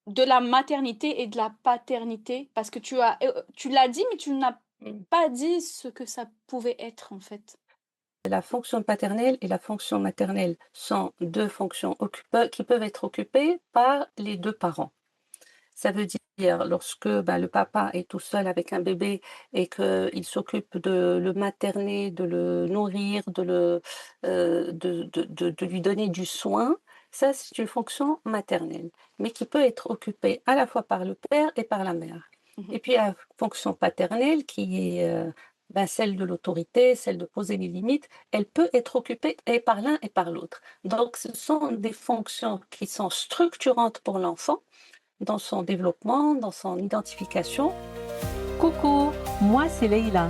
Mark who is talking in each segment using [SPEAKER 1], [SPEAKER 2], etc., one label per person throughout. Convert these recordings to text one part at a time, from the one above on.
[SPEAKER 1] de la maternité et de la paternité? Parce que tu l'as dit, mais tu n'as
[SPEAKER 2] Mmh.
[SPEAKER 1] pas dit ce que ça pouvait être, en fait.
[SPEAKER 2] La fonction paternelle et la fonction maternelle sont 2 fonctions qui peuvent être occupées par les 2 parents. Ça veut dire lorsque, le papa est tout seul avec un bébé et qu'il s'occupe de le materner, de le nourrir, de lui donner du soin, ça c'est une fonction maternelle, mais qui peut être occupée à la fois par le père et par la mère.
[SPEAKER 1] Mmh.
[SPEAKER 2] Et puis la fonction paternelle qui est, celle de l'autorité, celle de poser les limites, elle peut être occupée et par l'un et par l'autre. Donc ce sont des fonctions qui sont structurantes pour l'enfant dans son développement, dans son identification.
[SPEAKER 3] Coucou, moi c'est Leïla.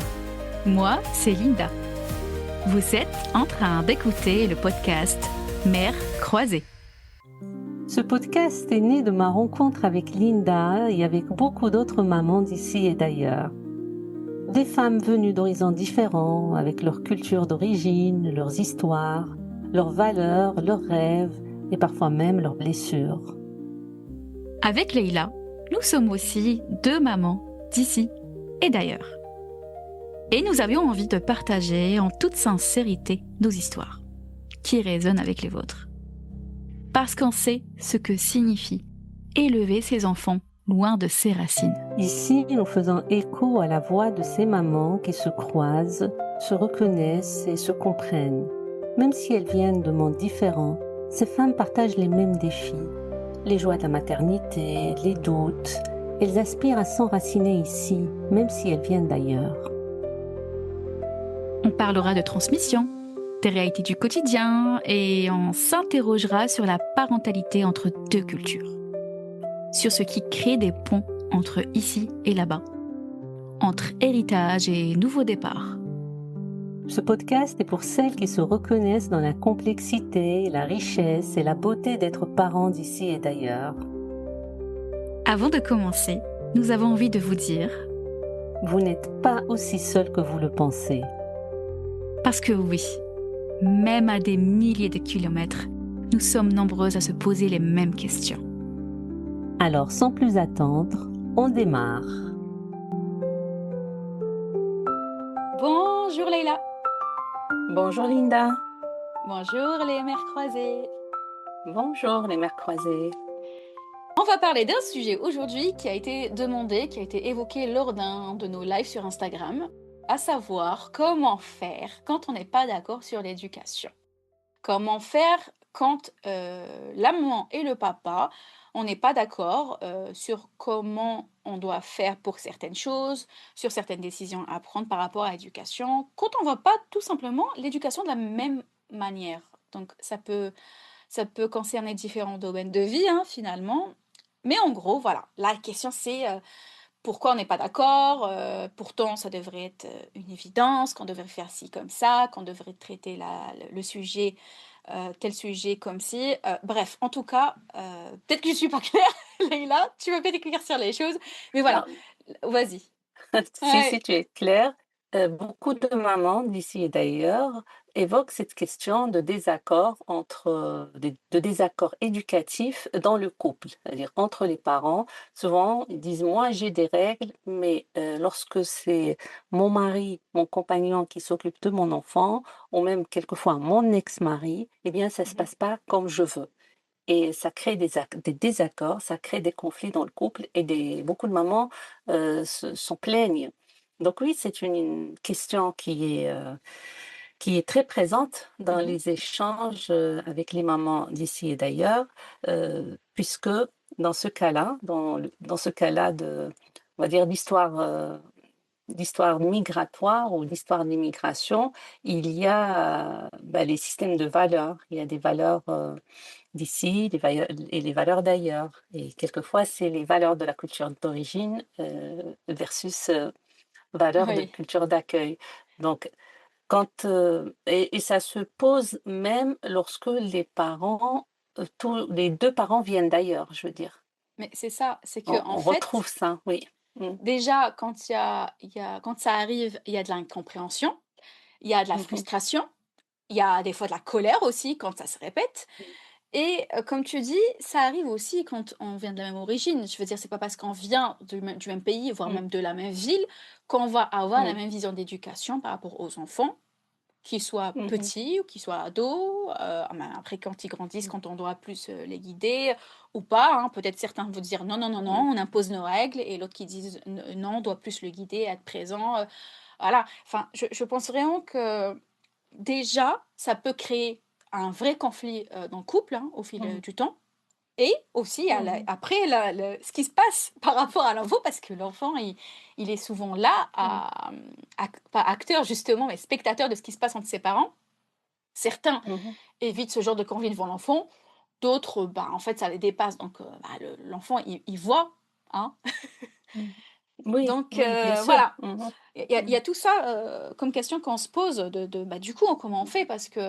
[SPEAKER 4] Moi, c'est Linda. Vous êtes en train d'écouter le podcast Mères croisées.
[SPEAKER 3] Ce podcast est né de ma rencontre avec Linda et avec beaucoup d'autres mamans d'ici et d'ailleurs. Des femmes venues d'horizons différents, avec leur culture d'origine, leurs histoires, leurs valeurs, leurs rêves et parfois même leurs blessures.
[SPEAKER 4] Avec Leïla, nous sommes aussi deux mamans d'ici et d'ailleurs. Et nous avions envie de partager en toute sincérité nos histoires, qui résonnent avec les vôtres. Parce qu'on sait ce que signifie élever ses enfants loin de ses racines.
[SPEAKER 3] Ici, nous faisons écho à la voix de ces mamans qui se croisent, se reconnaissent et se comprennent. Même si elles viennent de mondes différents, ces femmes partagent les mêmes défis. Les joies de la maternité, les doutes. Elles aspirent à s'enraciner ici, même si elles viennent d'ailleurs.
[SPEAKER 4] On parlera de transmission, des réalités du quotidien et on s'interrogera sur la parentalité entre deux cultures. Sur ce qui crée des ponts entre ici et là-bas, entre héritage et nouveau départ.
[SPEAKER 3] Ce podcast est pour celles qui se reconnaissent dans la complexité, la richesse et la beauté d'être parents d'ici et d'ailleurs.
[SPEAKER 4] Avant de commencer, nous avons envie de vous dire,
[SPEAKER 3] Vous n'êtes pas aussi seul que vous le pensez.
[SPEAKER 4] parce que oui, même à des milliers de kilomètres, nous sommes nombreuses à se poser les mêmes questions.
[SPEAKER 3] Alors, sans plus attendre, on démarre.
[SPEAKER 1] Bonjour Leïla.
[SPEAKER 2] Bonjour Linda.
[SPEAKER 1] Bonjour les mères croisées.
[SPEAKER 2] Bonjour les mères croisées.
[SPEAKER 1] On va parler d'un sujet aujourd'hui qui a été demandé, qui a été évoqué lors d'un de nos lives sur Instagram, à savoir comment faire quand on n'est pas d'accord sur l'éducation. Comment faire quand la maman et le papa, on n'est pas d'accord sur comment on doit faire pour certaines choses, sur certaines décisions à prendre par rapport à l'éducation, quand on ne voit pas tout simplement l'éducation de la même manière. Donc ça peut concerner différents domaines de vie, hein, finalement. Mais en gros, voilà, la question c'est pourquoi on n'est pas d'accord. Pourtant, ça devrait être une évidence, qu'on devrait faire ci comme ça, qu'on devrait traiter le sujet, tel sujet comme ci. Bref, en tout cas, peut-être que je suis pas claire, Leïla, tu veux peut-être éclaircir les choses, mais voilà,
[SPEAKER 2] Non,
[SPEAKER 1] vas-y.
[SPEAKER 2] si
[SPEAKER 1] Ouais.
[SPEAKER 2] tu es claire, beaucoup de mamans d'ici et d'ailleurs évoquent cette question de désaccord de désaccord éducatif dans le couple, c'est-à-dire entre les parents. Souvent, ils disent: «Moi, j'ai des règles, mais lorsque c'est mon mari, mon compagnon qui s'occupe de mon enfant ou même quelquefois mon ex-mari, eh bien, ça se
[SPEAKER 1] Mhm,
[SPEAKER 2] passe pas comme je veux». Et ça crée des désaccords, ça crée des conflits dans le couple et beaucoup de mamans, s'en plaignent. Donc oui, c'est une question qui est très présente dans
[SPEAKER 1] mhm,
[SPEAKER 2] les échanges, avec les mamans d'ici et d'ailleurs, puisque dans ce cas-là on va dire d'histoire migratoire ou d'histoire d'immigration, il y a, les systèmes de valeurs. Il y a des valeurs, d'ici, les valeurs d'ailleurs et quelquefois, c'est les valeurs de la culture d'origine, versus, valeurs de
[SPEAKER 1] oui.
[SPEAKER 2] culture d'accueil. Donc et ça se pose même lorsque tous les 2 parents viennent d'ailleurs, je veux dire.
[SPEAKER 1] Mais c'est ça, c'est que en
[SPEAKER 2] On
[SPEAKER 1] fait,
[SPEAKER 2] retrouve ça, oui. Mmh.
[SPEAKER 1] déjà, quand ça arrive, il y a de l'incompréhension, il y a de la
[SPEAKER 2] Mmh mh.
[SPEAKER 1] frustration, il y a des fois de la colère aussi quand ça se répète. Et comme tu dis, ça arrive aussi quand on vient de la même origine. Je veux dire, c'est pas parce qu'on vient du même pays, voire
[SPEAKER 2] Mmh,
[SPEAKER 1] même de la même ville, qu'on va avoir la
[SPEAKER 2] mmh,
[SPEAKER 1] même vision d'éducation par rapport aux enfants, qu'ils soient
[SPEAKER 2] mmh mh,
[SPEAKER 1] petits ou qu'ils soient ados. Ben, après, quand ils grandissent,
[SPEAKER 2] mmh,
[SPEAKER 1] quand on doit plus les guider ou pas, hein. Peut-être certains vont dire non, non, non,
[SPEAKER 2] mmh,
[SPEAKER 1] non, on impose nos règles, et l'autre qui disent non, on doit plus le guider, être présent. Voilà. Enfin, je pense vraiment que déjà, ça peut créer un vrai conflit dans le couple, hein, au fil
[SPEAKER 2] mmh,
[SPEAKER 1] du temps. Et aussi
[SPEAKER 2] mmh
[SPEAKER 1] après ce qui se passe par rapport à l'enfant, parce que l'enfant, il est souvent là,
[SPEAKER 2] mmh,
[SPEAKER 1] pas acteur justement, mais spectateur de ce qui se passe entre ses parents. Certains
[SPEAKER 2] mmh
[SPEAKER 1] évitent ce genre de conflit devant l'enfant, d'autres, bah, en fait, ça les dépasse. Donc, bah, l'enfant, il voit, hein.
[SPEAKER 2] mmh. Oui,
[SPEAKER 1] Donc,
[SPEAKER 2] oui, bien sûr.
[SPEAKER 1] voilà,
[SPEAKER 2] Mmh
[SPEAKER 1] il y
[SPEAKER 2] mh,
[SPEAKER 1] a tout ça comme question qu'on se pose bah, du coup, comment on fait? Parce que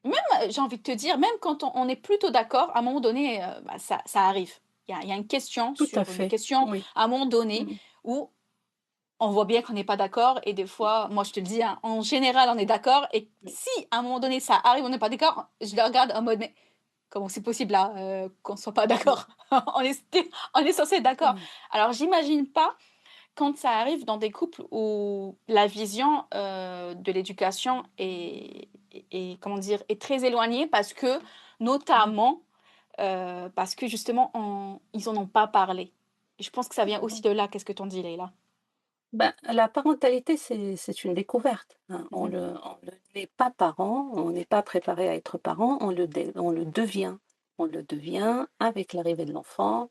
[SPEAKER 1] même, j'ai envie de te dire, même quand on est plutôt d'accord, à un moment donné, bah, ça arrive. Il y a une question
[SPEAKER 2] tout à
[SPEAKER 1] sur une
[SPEAKER 2] fait.
[SPEAKER 1] question,
[SPEAKER 2] Oui.
[SPEAKER 1] à un moment donné,
[SPEAKER 2] Mmh.
[SPEAKER 1] où on voit bien qu'on n'est pas d'accord, et des fois, moi je te le dis, hein, en général, on est d'accord, et si à un moment donné ça arrive, on n'est pas d'accord, je le regarde en mode: «Mais comment c'est possible là, qu'on soit pas
[SPEAKER 2] Mmh.
[SPEAKER 1] d'accord? On est censé être d'accord».
[SPEAKER 2] Mmh.
[SPEAKER 1] Alors j'imagine pas quand ça arrive dans des couples où la vision, de l'éducation est comment dire? Est très éloignée, parce que
[SPEAKER 2] Mmh.
[SPEAKER 1] notamment, parce que justement ils en ont pas parlé. Et je pense que ça vient aussi
[SPEAKER 2] Mmh.
[SPEAKER 1] de là. Qu'est-ce que tu en dis, Leïla?
[SPEAKER 2] Ben, la parentalité, c'est une découverte, hein.
[SPEAKER 1] Mmh.
[SPEAKER 2] On ne n'est pas parent, on n'est pas préparé à être parent, on le devient. On le devient avec l'arrivée de l'enfant.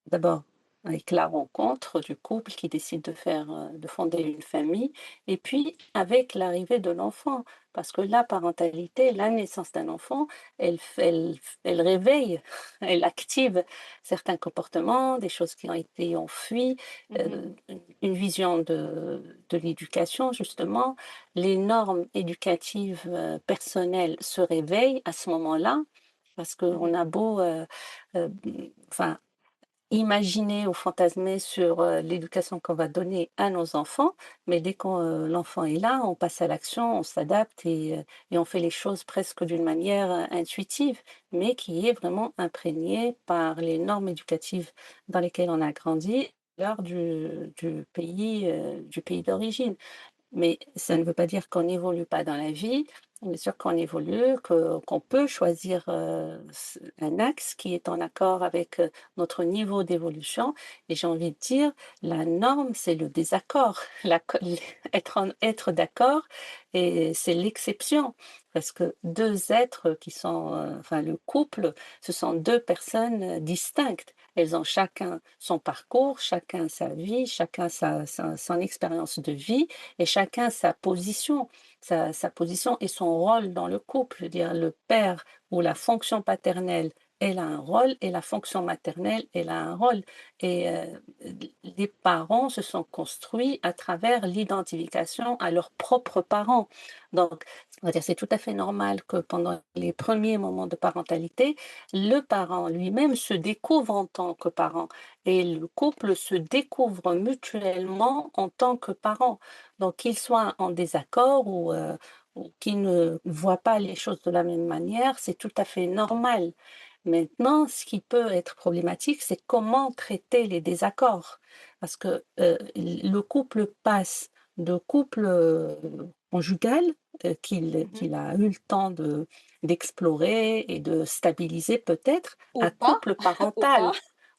[SPEAKER 2] D'abord, avec la rencontre du couple qui décide de fonder une famille, et puis avec l'arrivée de l'enfant. Parce que la parentalité, la naissance d'un enfant, elle réveille, elle active certains comportements, des choses qui ont été enfuies,
[SPEAKER 1] Mmh.
[SPEAKER 2] une vision de l'éducation, justement. Les normes éducatives personnelles se réveillent à ce moment-là, parce
[SPEAKER 1] Mmh.
[SPEAKER 2] qu'on a beau, euh, enfin, imaginer ou fantasmer sur, l'éducation qu'on va donner à nos enfants, mais dès qu'on l'enfant est là, on passe à l'action, on s'adapte, et on fait les choses presque d'une manière, intuitive, mais qui est vraiment imprégnée par les normes éducatives dans lesquelles on a grandi lors du pays d'origine. Mais ça ne veut pas dire qu'on n'évolue pas dans la vie. Bien sûr qu'on évolue, qu'on peut choisir un axe qui est en accord avec notre niveau d'évolution. Et j'ai envie de dire, la norme, c'est le désaccord. Être d'accord, et c'est l'exception. Parce que deux êtres qui sont, enfin le couple, ce sont deux personnes distinctes. Elles ont chacun son parcours, chacun sa vie, chacun son expérience de vie, et chacun sa position et son rôle dans le couple. Je veux dire, le père ou la fonction paternelle, elle a un rôle, et la fonction maternelle, elle a un rôle. Et les parents se sont construits à travers l'identification à leurs propres parents. Donc, on va dire, c'est tout à fait normal que pendant les premiers moments de parentalité, le parent lui-même se découvre en tant que parent, et le couple se découvre mutuellement en tant que parent. Donc qu'ils soient en désaccord, ou qu'ils ne voient pas les choses de la même manière, c'est tout à fait normal. Maintenant, ce qui peut être problématique, c'est comment traiter les désaccords. Parce que, le couple passe de couple, conjugal,
[SPEAKER 1] Mmh.
[SPEAKER 2] qu'il a eu le temps d'explorer et de stabiliser peut-être,
[SPEAKER 1] Ou
[SPEAKER 2] à
[SPEAKER 1] pas,
[SPEAKER 2] couple
[SPEAKER 1] ou pas.
[SPEAKER 2] parental,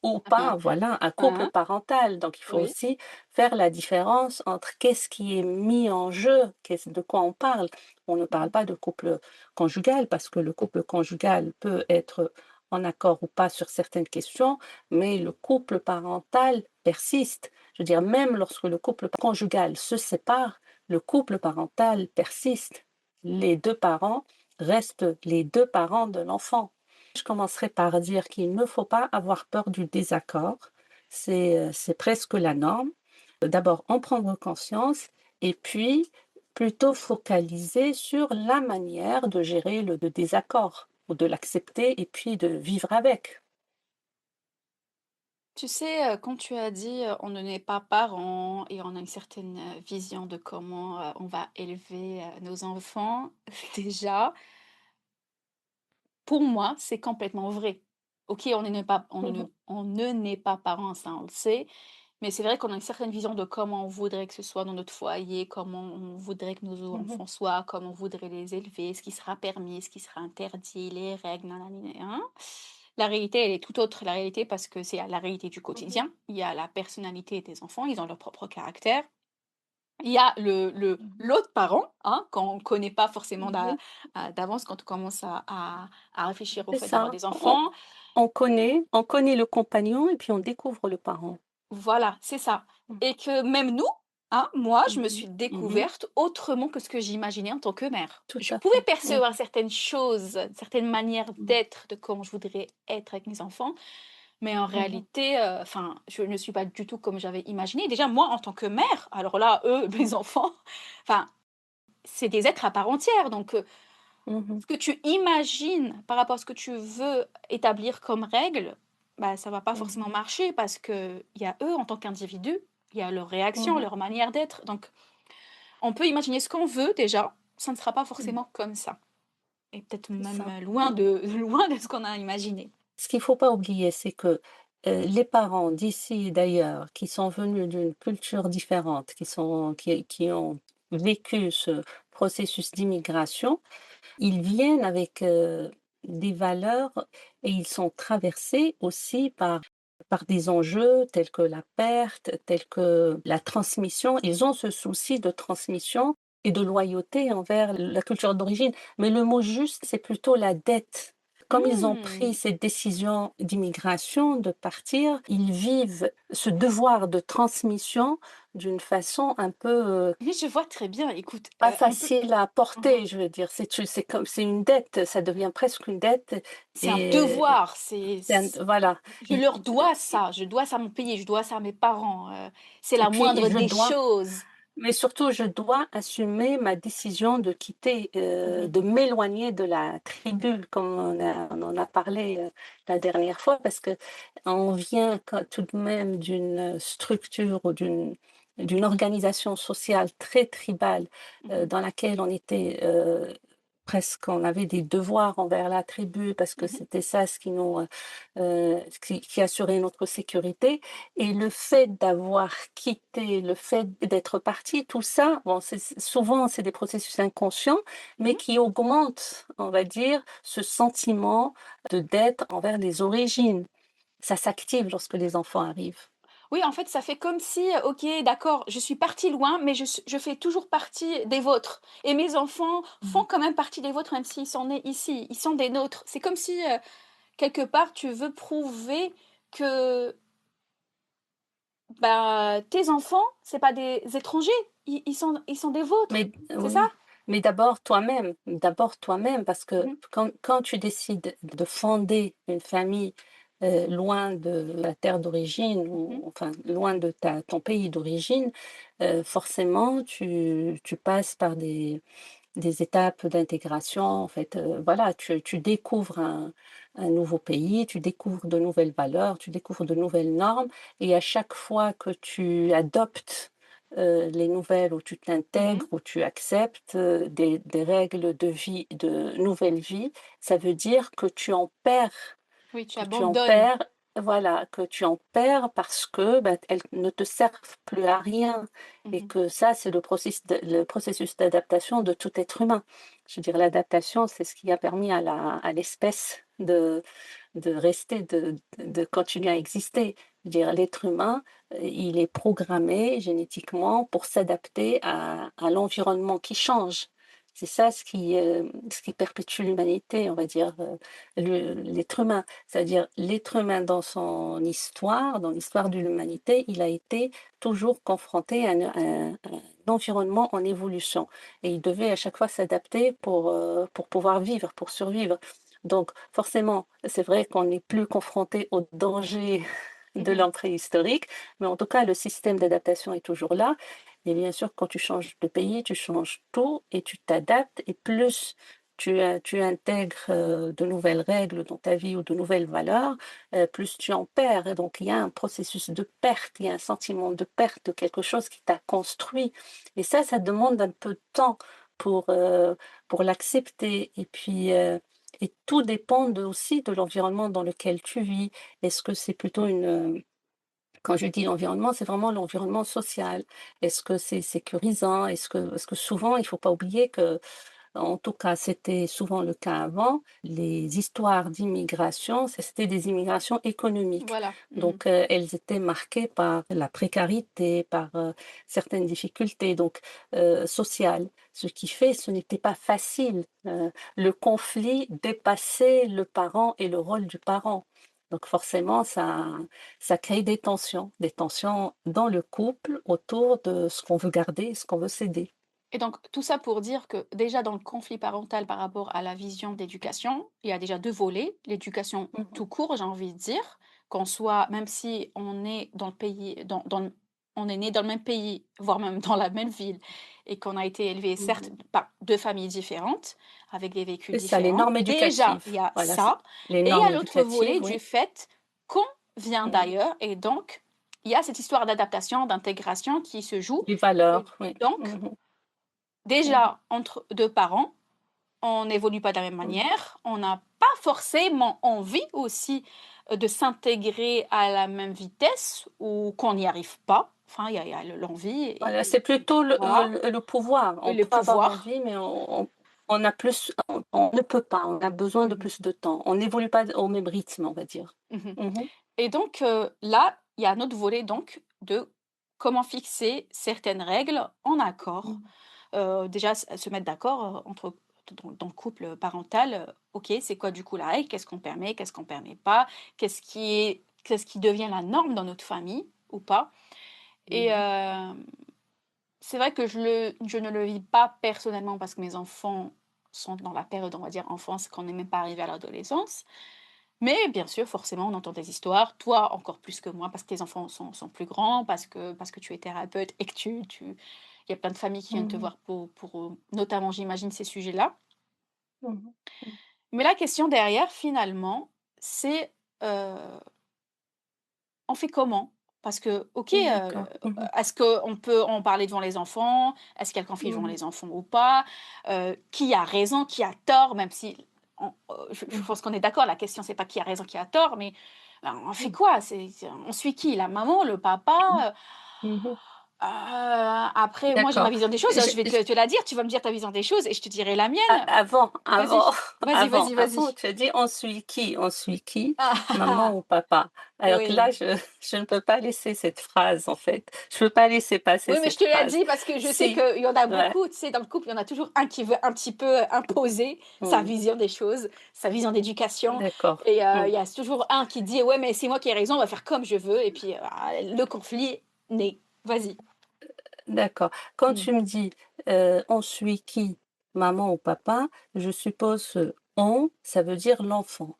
[SPEAKER 2] ou pas, voilà, un couple
[SPEAKER 1] Hein,
[SPEAKER 2] parental. Donc il faut
[SPEAKER 1] oui.
[SPEAKER 2] aussi faire la différence entre qu'est-ce qui est mis en jeu, de quoi on parle. On ne parle
[SPEAKER 1] Mmh.
[SPEAKER 2] pas de couple conjugal, parce que le couple conjugal peut être en accord ou pas sur certaines questions, mais le couple parental persiste. Je veux dire, même lorsque le couple conjugal se sépare, le couple parental persiste. Les deux parents restent les deux parents de l'enfant. Je commencerai par dire qu'il ne faut pas avoir peur du désaccord. C'est presque la norme. D'abord, en prendre conscience, et puis plutôt focaliser sur la manière de gérer le désaccord, ou de l'accepter et puis de vivre avec.
[SPEAKER 1] Tu sais, quand tu as dit, on ne n'est pas parents et on a une certaine, vision de comment, on va élever, nos enfants, déjà, pour moi, c'est complètement vrai. OK,
[SPEAKER 2] Mhm.
[SPEAKER 1] on ne n'est pas parents, ça on le sait, mais c'est vrai qu'on a une certaine vision de comment on voudrait que ce soit dans notre foyer, comment on voudrait que nos
[SPEAKER 2] Mhm.
[SPEAKER 1] enfants soient, comment on voudrait les élever, ce qui sera permis, ce qui sera interdit, les règles, nanani, hein. La réalité, elle est tout autre. La réalité, parce que c'est la réalité du
[SPEAKER 2] Mhm.
[SPEAKER 1] quotidien. Il y a la personnalité des enfants, ils ont leur propre caractère. Il y a
[SPEAKER 2] Mhm.
[SPEAKER 1] l'autre parent, hein, qu'on ne connaît pas forcément
[SPEAKER 2] Mhm.
[SPEAKER 1] d'avance quand on commence à réfléchir au
[SPEAKER 2] C'est
[SPEAKER 1] fait d'avoir
[SPEAKER 2] ça.
[SPEAKER 1] des enfants.
[SPEAKER 2] On connaît le compagnon et puis on découvre le parent.
[SPEAKER 1] Voilà, c'est ça.
[SPEAKER 2] Mhm.
[SPEAKER 1] Et que même nous, hein, moi, je me
[SPEAKER 2] Mhm.
[SPEAKER 1] suis
[SPEAKER 2] Mhm.
[SPEAKER 1] découverte autrement que ce que j'imaginais en tant que mère.
[SPEAKER 2] Tout
[SPEAKER 1] Je
[SPEAKER 2] à
[SPEAKER 1] pouvais
[SPEAKER 2] fait. Oui.
[SPEAKER 1] percevoir certaines choses, certaines manières
[SPEAKER 2] Mhm.
[SPEAKER 1] d'être, de comment je voudrais être avec mes enfants, mais en
[SPEAKER 2] Mhm.
[SPEAKER 1] réalité, enfin, je ne suis pas du tout comme j'avais imaginé. Déjà, moi, en tant que mère, alors là, eux, mes enfants, enfin, c'est des êtres à part entière. Donc,
[SPEAKER 2] Mhm.
[SPEAKER 1] ce que tu imagines par rapport à ce que tu veux établir comme règle, bah, ça va pas
[SPEAKER 2] Mhm.
[SPEAKER 1] forcément marcher parce qu'il y a eux en tant qu'individus, il y a leurs réactions,
[SPEAKER 2] Mhm.
[SPEAKER 1] leur manière d'être. Donc, on peut imaginer ce qu'on veut déjà, ça ne sera pas
[SPEAKER 2] Mhm.
[SPEAKER 1] forcément comme ça. Et peut-être
[SPEAKER 2] C'est
[SPEAKER 1] même
[SPEAKER 2] ça.
[SPEAKER 1] loin de, loin de ce qu'on a imaginé.
[SPEAKER 2] Ce qu'il faut pas oublier, c'est que les parents d'ici et d'ailleurs, qui sont venus d'une culture différente, qui ont vécu ce processus d'immigration, ils viennent avec des valeurs et ils sont traversés aussi par des enjeux tels que la perte, tels que la transmission. Ils ont ce souci de transmission et de loyauté envers la culture d'origine. Mais le mot juste, c'est plutôt la dette. Comme ils ont pris
[SPEAKER 1] Hmm.
[SPEAKER 2] cette décision d'immigration, de partir, ils vivent ce devoir de transmission d'une façon un peu
[SPEAKER 1] Mais je vois très bien, écoute,
[SPEAKER 2] pas
[SPEAKER 1] on peut...
[SPEAKER 2] facile à
[SPEAKER 1] Mhm.
[SPEAKER 2] porter, je veux dire. C'est comme c'est une dette, ça devient presque une dette
[SPEAKER 1] C'est un
[SPEAKER 2] et
[SPEAKER 1] devoir,
[SPEAKER 2] voilà.
[SPEAKER 1] je
[SPEAKER 2] Et,
[SPEAKER 1] leur dois ça, je dois ça à mon pays, je dois ça à mes parents. C'est
[SPEAKER 2] et
[SPEAKER 1] la
[SPEAKER 2] puis
[SPEAKER 1] moindre des choses.
[SPEAKER 2] mais surtout, je dois assumer ma décision de quitter,
[SPEAKER 1] Mhm.
[SPEAKER 2] de m'éloigner de la tribu, comme on en a parlé la dernière fois, parce que on vient tout de même d'une structure ou d'une organisation sociale très tribale
[SPEAKER 1] Mhm.
[SPEAKER 2] dans laquelle on était presque, on avait des devoirs envers la tribu parce que
[SPEAKER 1] Mhm.
[SPEAKER 2] c'était ça ce qui nous, qui assurait notre sécurité. Et le fait d'avoir quitté, le fait d'être parti, tout ça, bon, souvent c'est des processus inconscients, mais
[SPEAKER 1] Mhm.
[SPEAKER 2] qui augmentent, on va dire, ce sentiment de dette envers les origines. Ça s'active lorsque les enfants arrivent.
[SPEAKER 1] Oui, en fait, ça fait comme si, OK, d'accord, je suis partie loin, mais je fais toujours partie des vôtres. Et mes enfants font
[SPEAKER 2] Mhm.
[SPEAKER 1] quand même partie des vôtres, même s'ils sont nés ici. Ils sont des nôtres. C'est comme si, quelque part, tu veux prouver que bah, tes enfants, c'est pas des étrangers. Ils sont des vôtres.
[SPEAKER 2] Mais
[SPEAKER 1] C'est ça?
[SPEAKER 2] oui, mais d'abord toi-même, parce que
[SPEAKER 1] Mhm.
[SPEAKER 2] quand tu décides de fonder une famille loin de la terre d'origine,
[SPEAKER 1] Mhm.
[SPEAKER 2] ou enfin loin de ton pays d'origine, forcément tu passes par des étapes d'intégration. En fait, voilà, tu découvres un nouveau pays, tu découvres de nouvelles valeurs, tu découvres de nouvelles normes, et à chaque fois que tu adoptes les nouvelles, ou tu t'intègres,
[SPEAKER 1] Mhm.
[SPEAKER 2] ou tu acceptes des règles de vie, de nouvelle vie, ça veut dire
[SPEAKER 1] Oui, tu
[SPEAKER 2] que tu en
[SPEAKER 1] abandonnes.
[SPEAKER 2] perds, voilà, que tu en perds parce que ben, elles ne te servent plus à rien. Et
[SPEAKER 1] Mhm.
[SPEAKER 2] que ça, c'est le processus d'adaptation de tout être humain. Je veux dire, l'adaptation, c'est ce qui a permis à l'espèce de rester, de continuer à exister. Je veux dire, l'être humain, il est programmé génétiquement pour s'adapter à l'environnement qui change. C'est ça ce qui perpétue l'humanité, on va dire, l'être humain. C'est-à-dire, l'être humain dans son histoire, dans l'histoire de l'humanité, il a été toujours confronté à un environnement en évolution. Et il devait à chaque fois s'adapter pour pouvoir vivre, pour survivre. Donc, forcément, c'est vrai qu'on n'est plus confronté aux dangers de
[SPEAKER 1] Mhm.
[SPEAKER 2] l'entrée historique, mais en tout cas, le système d'adaptation est toujours là. Et bien sûr, quand tu changes de pays, tu changes tout et tu t'adaptes. Et plus tu intègres de nouvelles règles dans ta vie ou de nouvelles valeurs, plus tu en perds. Et donc, il y a un processus de perte, il y a un sentiment de perte de quelque chose qui t'a construit. Et ça demande un peu de temps pour, euh, pour l'accepter. Et puis, Et tout dépend aussi de l'environnement dans lequel tu vis. Est-ce que c'est plutôt quand je dis environnement, c'est vraiment l'environnement social. Est-ce que c'est sécurisant? Parce que souvent, il faut pas oublier que, en tout cas, c'était souvent le cas avant, les histoires d'immigration, c'était des immigrations économiques.
[SPEAKER 1] Voilà.
[SPEAKER 2] Donc, elles étaient marquées par la précarité, par certaines difficultés donc sociales. Ce qui fait, ce n'était pas facile. Le conflit dépassait le parent et le rôle du parent. Donc forcément, ça crée des tensions dans le couple autour de ce qu'on veut garder et ce qu'on veut céder.
[SPEAKER 1] Et donc, tout ça pour dire que déjà dans le conflit parental par rapport à la vision d'éducation, il y a déjà 2 volets. L'éducation
[SPEAKER 2] Mmh.
[SPEAKER 1] tout court, j'ai envie de dire, qu'on soit même si on est dans le pays on est né dans le même pays, voire même dans la même ville et qu'on a été élevé certes
[SPEAKER 2] Mmh.
[SPEAKER 1] par 2 familles différentes, avec des vécus
[SPEAKER 2] C'est ça, les
[SPEAKER 1] différents.
[SPEAKER 2] normes
[SPEAKER 1] Déjà, il
[SPEAKER 2] éducatives.
[SPEAKER 1] y a
[SPEAKER 2] Voilà, c'est
[SPEAKER 1] ça
[SPEAKER 2] les
[SPEAKER 1] et il y
[SPEAKER 2] normes
[SPEAKER 1] a l'autre volet
[SPEAKER 2] éducatives,
[SPEAKER 1] du
[SPEAKER 2] oui.
[SPEAKER 1] fait qu'on vient
[SPEAKER 2] Mmh.
[SPEAKER 1] d'ailleurs et donc il y a cette histoire d'adaptation, d'intégration qui se joue
[SPEAKER 2] Les
[SPEAKER 1] et
[SPEAKER 2] valeurs, oui.
[SPEAKER 1] donc
[SPEAKER 2] Mmh. Mmh.
[SPEAKER 1] déjà, entre 2 parents, on n'évolue pas de la même
[SPEAKER 2] Mmh.
[SPEAKER 1] manière, on n'a pas forcément envie aussi, de s'intégrer à la même vitesse ou qu'on n'y arrive pas. Enfin, il y a l'envie
[SPEAKER 2] Voilà,
[SPEAKER 1] et
[SPEAKER 2] c'est plutôt
[SPEAKER 1] voilà,
[SPEAKER 2] le pouvoir.
[SPEAKER 1] et
[SPEAKER 2] On
[SPEAKER 1] le
[SPEAKER 2] peut avoir
[SPEAKER 1] pouvoir.
[SPEAKER 2] envie, mais on a plus on ne peut pas, on a besoin de
[SPEAKER 1] Mmh
[SPEAKER 2] plus de temps. On n'évolue pas au même rythme, on va dire.
[SPEAKER 1] mh.
[SPEAKER 2] Mmh.
[SPEAKER 1] Et donc, là, il y a un autre volet donc de comment fixer certaines règles en accord.
[SPEAKER 2] Mmh.
[SPEAKER 1] Déjà se mettre d'accord, entre dans le couple parental, OK, c'est quoi du coup la règle? Qu'est-ce qu'on permet? Qu'est-ce qu'on permet pas? Qu'est-ce qui devient la norme dans notre famille ou pas? Et
[SPEAKER 2] Mmh.
[SPEAKER 1] c'est vrai que je ne le vis pas personnellement parce que mes enfants sont dans la période, on va dire, enfance, qu'on n'est même pas arrivé à l'adolescence. Mais bien sûr, forcément, on entend des histoires, toi encore plus que moi parce que tes enfants sont plus grands, parce que tu es thérapeute et que il y a plein de familles qui viennent te
[SPEAKER 2] Mmh.
[SPEAKER 1] voir pour, notamment, j'imagine, ces sujets-là.
[SPEAKER 2] Mmh.
[SPEAKER 1] Mais la question derrière, finalement, c'est, heu, on fait comment? Parce que, OK,
[SPEAKER 2] Mmh. D'accord. Mmh.
[SPEAKER 1] est-ce qu'on peut en parler devant les enfants? Est-ce qu'il y a le conflit devant
[SPEAKER 2] Mmh.
[SPEAKER 1] les enfants ou pas? Qui a raison, qui a tort? Même si je
[SPEAKER 2] Mmh.
[SPEAKER 1] pense qu'on est d'accord, la question c'est pas qui a raison, qui a tort, mais, on fait
[SPEAKER 2] Mmh.
[SPEAKER 1] quoi? On suit qui? La maman, le papa?
[SPEAKER 2] Mmh.
[SPEAKER 1] Après moi j'ai ma
[SPEAKER 2] D'accord.
[SPEAKER 1] vision des choses, je vais
[SPEAKER 2] J
[SPEAKER 1] te la dire, tu vas me dire ta vision des choses et je te dirai la
[SPEAKER 2] A
[SPEAKER 1] mienne.
[SPEAKER 2] avant
[SPEAKER 1] Vas-y,
[SPEAKER 2] avant
[SPEAKER 1] vas-y, vas-y,
[SPEAKER 2] avant,
[SPEAKER 1] vas-y.
[SPEAKER 2] tu as dit: «On suit qui?» On suit qui? Maman
[SPEAKER 1] Ah!
[SPEAKER 2] ou papa? Alors que là,
[SPEAKER 1] Oui.
[SPEAKER 2] je ne peux pas laisser cette phrase, en fait. Je peux pas laisser passer
[SPEAKER 1] Oui, mais je
[SPEAKER 2] cette
[SPEAKER 1] te l'ai
[SPEAKER 2] phrase.
[SPEAKER 1] dit parce que je sais
[SPEAKER 2] Si,
[SPEAKER 1] qu'il y en a
[SPEAKER 2] ouais,
[SPEAKER 1] beaucoup, tu sais, dans le couple, il y en a toujours un qui veut un petit peu imposer sa
[SPEAKER 2] mmh,
[SPEAKER 1] vision des choses, sa vision d'éducation
[SPEAKER 2] d'accord,
[SPEAKER 1] et
[SPEAKER 2] mmh,
[SPEAKER 1] il y a toujours un qui dit: «Ouais, mais c'est moi qui ai raison, on va faire comme je veux» et puis, le conflit naît. Vas-y.
[SPEAKER 2] d'accord. Quand
[SPEAKER 1] Mmh.
[SPEAKER 2] tu me dis, «On suit qui?» Maman ou papa, je suppose, «on», ça veut dire l'enfant,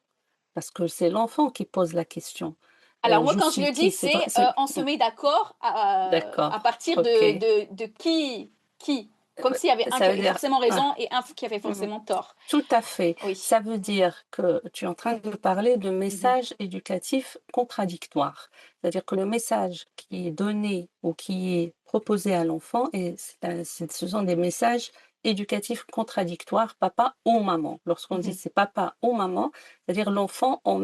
[SPEAKER 2] parce que c'est l'enfant qui pose la question.
[SPEAKER 1] Alors moi,
[SPEAKER 2] «Je
[SPEAKER 1] quand je
[SPEAKER 2] suis
[SPEAKER 1] le dis,
[SPEAKER 2] qui?»
[SPEAKER 1] c'est, on se met d'accord à
[SPEAKER 2] d'accord,
[SPEAKER 1] partir
[SPEAKER 2] OK.
[SPEAKER 1] de qui, comme s'il y avait un qui
[SPEAKER 2] Ça veut
[SPEAKER 1] avait
[SPEAKER 2] dire
[SPEAKER 1] forcément
[SPEAKER 2] ouais,
[SPEAKER 1] raison et un qui avait
[SPEAKER 2] mmh.
[SPEAKER 1] forcément tort.
[SPEAKER 2] Tout à fait.
[SPEAKER 1] Oui.
[SPEAKER 2] Ça veut dire que tu es en train de parler de
[SPEAKER 1] Mmh mh.
[SPEAKER 2] messages éducatifs contradictoires. C'est-à-dire que le message qui est donné ou qui est proposé à l'enfant, et ce sont des messages éducatifs contradictoires, papa ou maman. Lorsqu'on dit
[SPEAKER 1] Mmh.
[SPEAKER 2] c'est papa ou maman, c'est-à-dire l'enfant, on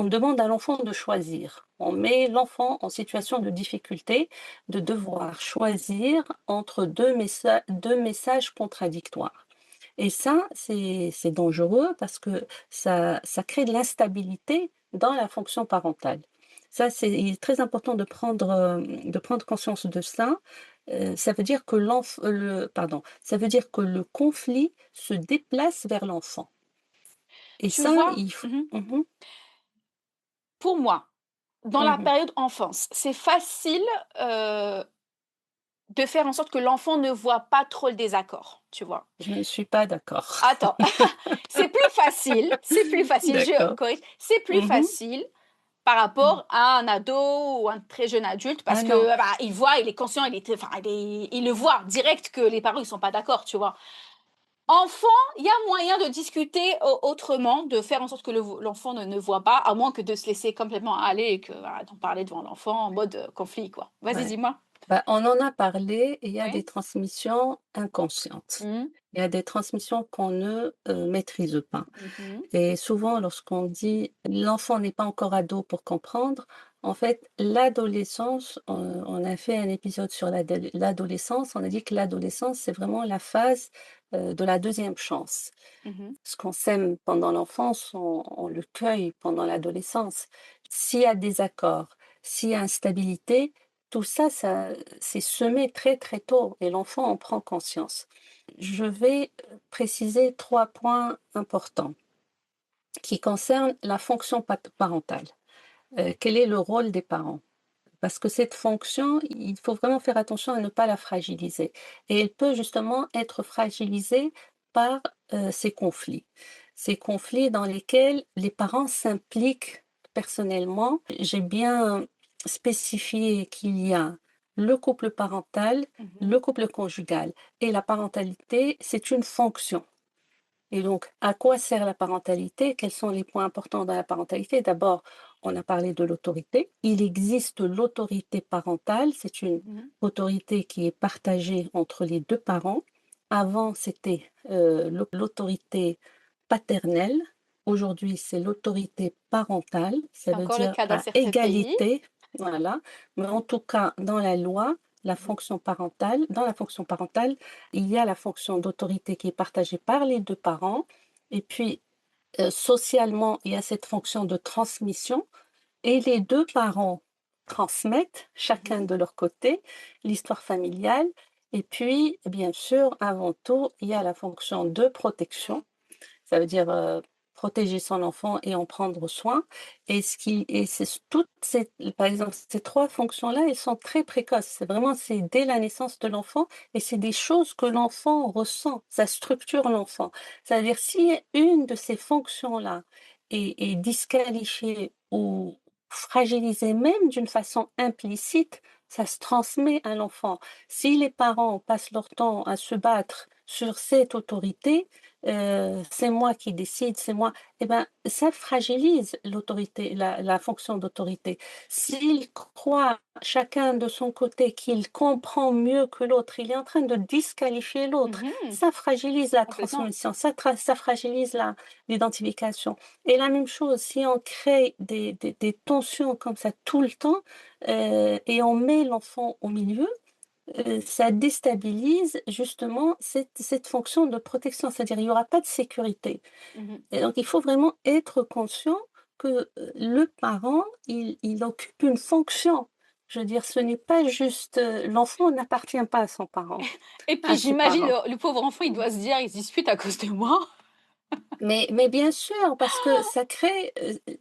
[SPEAKER 2] demande à l'enfant de choisir. On met l'enfant en situation de difficulté, de devoir choisir entre deux messages contradictoires. Et ça, c'est dangereux parce que ça crée de l'instabilité dans la fonction parentale. Ça, il est très important de prendre conscience de ça. Ça veut dire que ça veut dire que le conflit se déplace vers l'enfant et
[SPEAKER 1] Tu
[SPEAKER 2] ça,
[SPEAKER 1] vois?
[SPEAKER 2] il faut
[SPEAKER 1] Mmh.
[SPEAKER 2] mmh
[SPEAKER 1] Pour moi, dans la
[SPEAKER 2] mh.
[SPEAKER 1] période enfance, c'est facile, heu, de faire en sorte que l'enfant ne voit pas trop le désaccord, tu vois?
[SPEAKER 2] Je ne suis pas d'accord.
[SPEAKER 1] Attends, c'est plus facile, je
[SPEAKER 2] D'accord.
[SPEAKER 1] corrige, c'est plus
[SPEAKER 2] Mmh.
[SPEAKER 1] facile par rapport à un ado ou un très jeune adulte parce
[SPEAKER 2] Ah
[SPEAKER 1] que,
[SPEAKER 2] non.
[SPEAKER 1] bah, il voit, il est conscient, il le voit direct que les parents, ils sont pas d'accord, tu vois? Enfant, il y a moyen de discuter autrement, de faire en sorte que l'enfant ne voit pas, à moins que de se laisser complètement aller et que, voilà, d'en parler devant l'enfant en mode, conflit, quoi. Vas-y,
[SPEAKER 2] Ouais.
[SPEAKER 1] dis-moi?
[SPEAKER 2] Bah, on en a parlé, et il y a des
[SPEAKER 1] Oui.
[SPEAKER 2] transmissions inconscientes.
[SPEAKER 1] Mhm.
[SPEAKER 2] Il y a des transmissions qu'on ne maîtrise pas.
[SPEAKER 1] Mhm.
[SPEAKER 2] Et souvent, lorsqu'on dit l'enfant n'est pas encore ado pour comprendre, en fait, l'adolescence, on a fait un épisode sur l'adolescence, on a dit que l'adolescence, c'est vraiment la phase de la deuxième chance.
[SPEAKER 1] Mhm.
[SPEAKER 2] Ce qu'on sème pendant l'enfance, on le cueille pendant l'adolescence. S'il y a des accords, s'il y a instabilité, tout ça, c'est semé très très tôt et l'enfant en prend conscience. Je vais préciser 3 points importants qui concernent la fonction parentale. Quel est le rôle des parents? Parce que cette fonction, il faut vraiment faire attention à ne pas la fragiliser. Et elle peut justement être fragilisée par ces conflits. Ces conflits dans lesquels les parents s'impliquent personnellement. J'ai bien spécifié qu'il y a le couple parental,
[SPEAKER 1] Mhm.
[SPEAKER 2] le couple conjugal. Et la parentalité, c'est une fonction. Et donc, à quoi sert la parentalité? Quels sont les points importants dans la parentalité? D'abord, on a parlé de l'autorité. Il existe l'autorité parentale, c'est une
[SPEAKER 1] Mhm.
[SPEAKER 2] autorité qui est partagée entre les deux parents. Avant, c'était l'autorité paternelle. Aujourd'hui, c'est l'autorité parentale, ça
[SPEAKER 1] C'est
[SPEAKER 2] veut
[SPEAKER 1] encore le
[SPEAKER 2] dire
[SPEAKER 1] cas dans
[SPEAKER 2] à
[SPEAKER 1] certains pays.
[SPEAKER 2] égalité. Voilà. Mais en tout cas, dans la loi, dans la fonction parentale, il y a la fonction d'autorité qui est partagée par les deux parents. Et puis, socialement, il y a cette fonction de transmission. Et les deux parents transmettent, chacun
[SPEAKER 1] Mhm.
[SPEAKER 2] de leur côté, l'histoire familiale. Et puis, bien sûr, avant tout, il y a la fonction de protection. Ça veut dire protéger son enfant et en prendre soin. Et c'est toutes ces, par exemple, ces 3 fonctions-là, elles sont très précoces. C'est dès la naissance de l'enfant et c'est des choses que l'enfant ressent. Ça structure l'enfant. C'est-à-dire, si une de ces fonctions-là est disqualifiée ou fragilisée, même d'une façon implicite, ça se transmet à l'enfant. Si les parents passent leur temps à se battre sur cette autorité, c'est moi qui décide, c'est moi, eh ben, ça fragilise l'autorité, la fonction d'autorité. S'il croit chacun de son côté qu'il comprend mieux que l'autre, il est en train de disqualifier l'autre,
[SPEAKER 1] Mhm.
[SPEAKER 2] ça fragilise la
[SPEAKER 1] Complètement.
[SPEAKER 2] transmission, ça fragilise l'identification. Et la même chose, si on crée des tensions comme ça tout le temps, et on met l'enfant au milieu, ça déstabilise justement cette fonction de protection, c'est-à-dire il n'y aura pas de sécurité.
[SPEAKER 1] Mhm.
[SPEAKER 2] Et donc il faut vraiment être conscient que le parent, il occupe une fonction. Je veux dire, ce n'est pas juste, l'enfant n'appartient pas à son parent,
[SPEAKER 1] Et puis
[SPEAKER 2] à ses
[SPEAKER 1] j'imagine
[SPEAKER 2] parents.
[SPEAKER 1] le pauvre enfant, il doit se dire, il se dispute à cause de moi.
[SPEAKER 2] Mais bien sûr, parce que ça crée,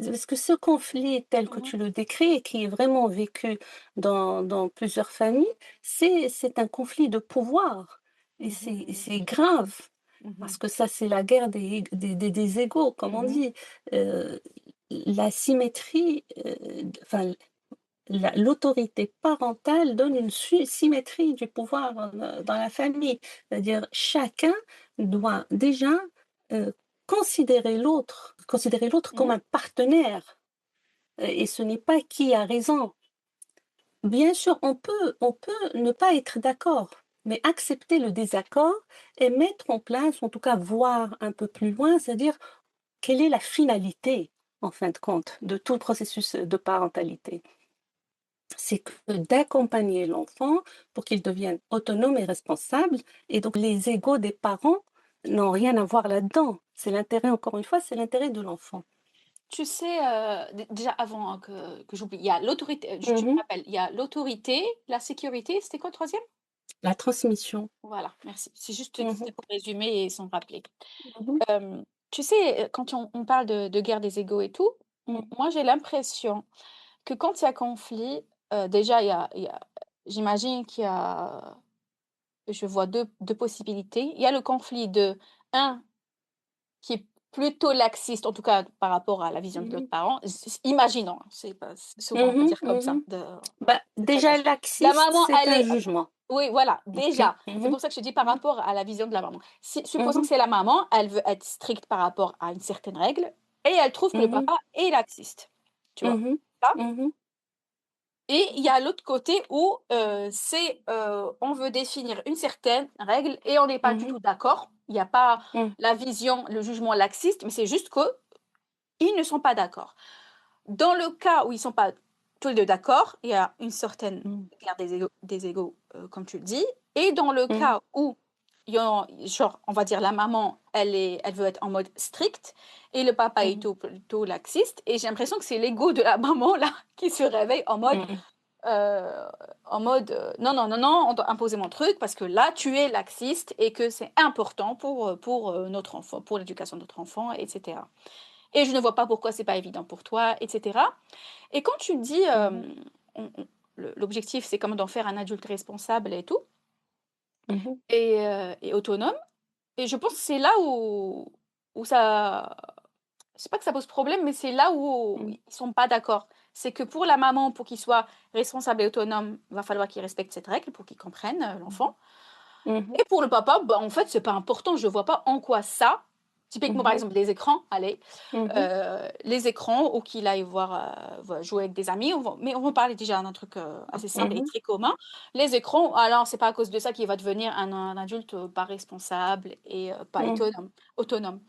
[SPEAKER 2] parce que ce conflit tel que
[SPEAKER 1] Mhm.
[SPEAKER 2] tu le décris et qui est vraiment vécu dans plusieurs familles, c'est un conflit de pouvoir et
[SPEAKER 1] Mhm.
[SPEAKER 2] c'est grave parce
[SPEAKER 1] Mhm.
[SPEAKER 2] que ça, c'est la guerre des égos, comme on
[SPEAKER 1] Mhm.
[SPEAKER 2] dit. Heu, la symétrie, enfin, l'autorité parentale donne une symétrie du pouvoir dans la famille. C'est-à-dire chacun doit déjà euh, considérer l'autre comme
[SPEAKER 1] Mhm.
[SPEAKER 2] un partenaire. Et ce n'est pas qui a raison. Bien sûr, on peut ne pas être d'accord, mais accepter le désaccord et mettre en place, en tout cas voir un peu plus loin, c'est-à-dire quelle est la finalité, en fin de compte, de tout le processus de parentalité. C'est que d'accompagner l'enfant pour qu'il devienne autonome et responsable. Et donc, les égos des parents n'ont rien à voir là-dedans. C'est l'intérêt, encore une fois, c'est l'intérêt de l'enfant.
[SPEAKER 1] Tu sais, déjà avant hein, que j'oublie, il y a l'autorité, tu me
[SPEAKER 2] Mhm.
[SPEAKER 1] rappelles, il y a l'autorité, la sécurité, c'était quoi le troisième?
[SPEAKER 2] La transmission.
[SPEAKER 1] Voilà, merci. C'est juste
[SPEAKER 2] Mhm.
[SPEAKER 1] c'était pour résumer et s'en rappeler.
[SPEAKER 2] Mhm.
[SPEAKER 1] Tu sais, quand on parle de guerre des égos et tout, moi j'ai l'impression que quand il y a conflit, déjà j'imagine qu'il y a, je vois deux possibilités. Il y a le conflit de un qui est plutôt laxiste, en tout cas par rapport à la vision de l'autre
[SPEAKER 2] Mhm.
[SPEAKER 1] parent. Imaginons, hein, c'est souvent on va
[SPEAKER 2] Mhm.
[SPEAKER 1] dire comme ça,
[SPEAKER 2] Mhm. Bah, déjà,
[SPEAKER 1] la
[SPEAKER 2] laxiste,
[SPEAKER 1] maman,
[SPEAKER 2] c'est
[SPEAKER 1] elle
[SPEAKER 2] un
[SPEAKER 1] est,
[SPEAKER 2] jugement.
[SPEAKER 1] oui, voilà,
[SPEAKER 2] Ok.
[SPEAKER 1] déjà. C'est
[SPEAKER 2] Mhm.
[SPEAKER 1] pour ça que je te dis par
[SPEAKER 2] Mhm.
[SPEAKER 1] rapport à la vision de la maman. Supposons que
[SPEAKER 2] Mhm.
[SPEAKER 1] c'est la maman, elle veut être stricte par rapport à une certaine règle et elle trouve que le
[SPEAKER 2] Mhm.
[SPEAKER 1] papa est laxiste. Tu vois?
[SPEAKER 2] Mhm.
[SPEAKER 1] Ça,
[SPEAKER 2] Mhm.
[SPEAKER 1] Et il y a l'autre côté où on veut définir une certaine règle et on n'est pas du
[SPEAKER 2] Mmh.
[SPEAKER 1] tout d'accord. Il n'y a pas
[SPEAKER 2] Mmh.
[SPEAKER 1] la vision, le jugement laxiste, mais c'est juste qu'ils ne sont pas d'accord. Dans le cas où ils ne sont pas tous les deux d'accord, il y a une certaine
[SPEAKER 2] Mmh.
[SPEAKER 1] guerre des égaux, comme tu le dis. Et dans le
[SPEAKER 2] Mmh.
[SPEAKER 1] cas où, genre, on va dire la maman, elle veut être en mode strict et le papa est
[SPEAKER 2] Mmh.
[SPEAKER 1] plutôt laxiste. Et j'ai l'impression que c'est l'ego de la maman là qui se réveille
[SPEAKER 2] Mmh.
[SPEAKER 1] euh, non, non, non, non, on doit imposer mon truc parce que là, tu es laxiste et que c'est important pour notre enfant, pour l'éducation de notre enfant, etc. Et je ne vois pas pourquoi c'est pas évident pour toi, etc. Et quand tu dis,
[SPEAKER 2] Mmh.
[SPEAKER 1] l'objectif, c'est comme d'en faire un adulte responsable et tout,
[SPEAKER 2] Mmh.
[SPEAKER 1] et autonome, et je pense que c'est là où ça, c'est pas que ça pose problème, mais c'est là où
[SPEAKER 2] Mmh.
[SPEAKER 1] ils sont pas d'accord. C'est que pour la maman, pour qu'il soit responsable et autonome, va falloir qu'il respecte cette règle pour qu'il comprenne l'enfant.
[SPEAKER 2] Mmh.
[SPEAKER 1] Et pour le papa, bah, en fait, c'est pas important. Je vois pas en quoi ça. Typiquement, par
[SPEAKER 2] Mmh.
[SPEAKER 1] exemple, les écrans, allez,
[SPEAKER 2] Mmh.
[SPEAKER 1] les écrans, ou qu'il aille jouer avec des amis. Mais on va parler déjà d'un truc assez simple et
[SPEAKER 2] Mmh.
[SPEAKER 1] très commun. Les écrans, alors, c'est pas à cause de ça qu'il va devenir un adulte pas responsable et pas
[SPEAKER 2] Mmh.
[SPEAKER 1] autonome.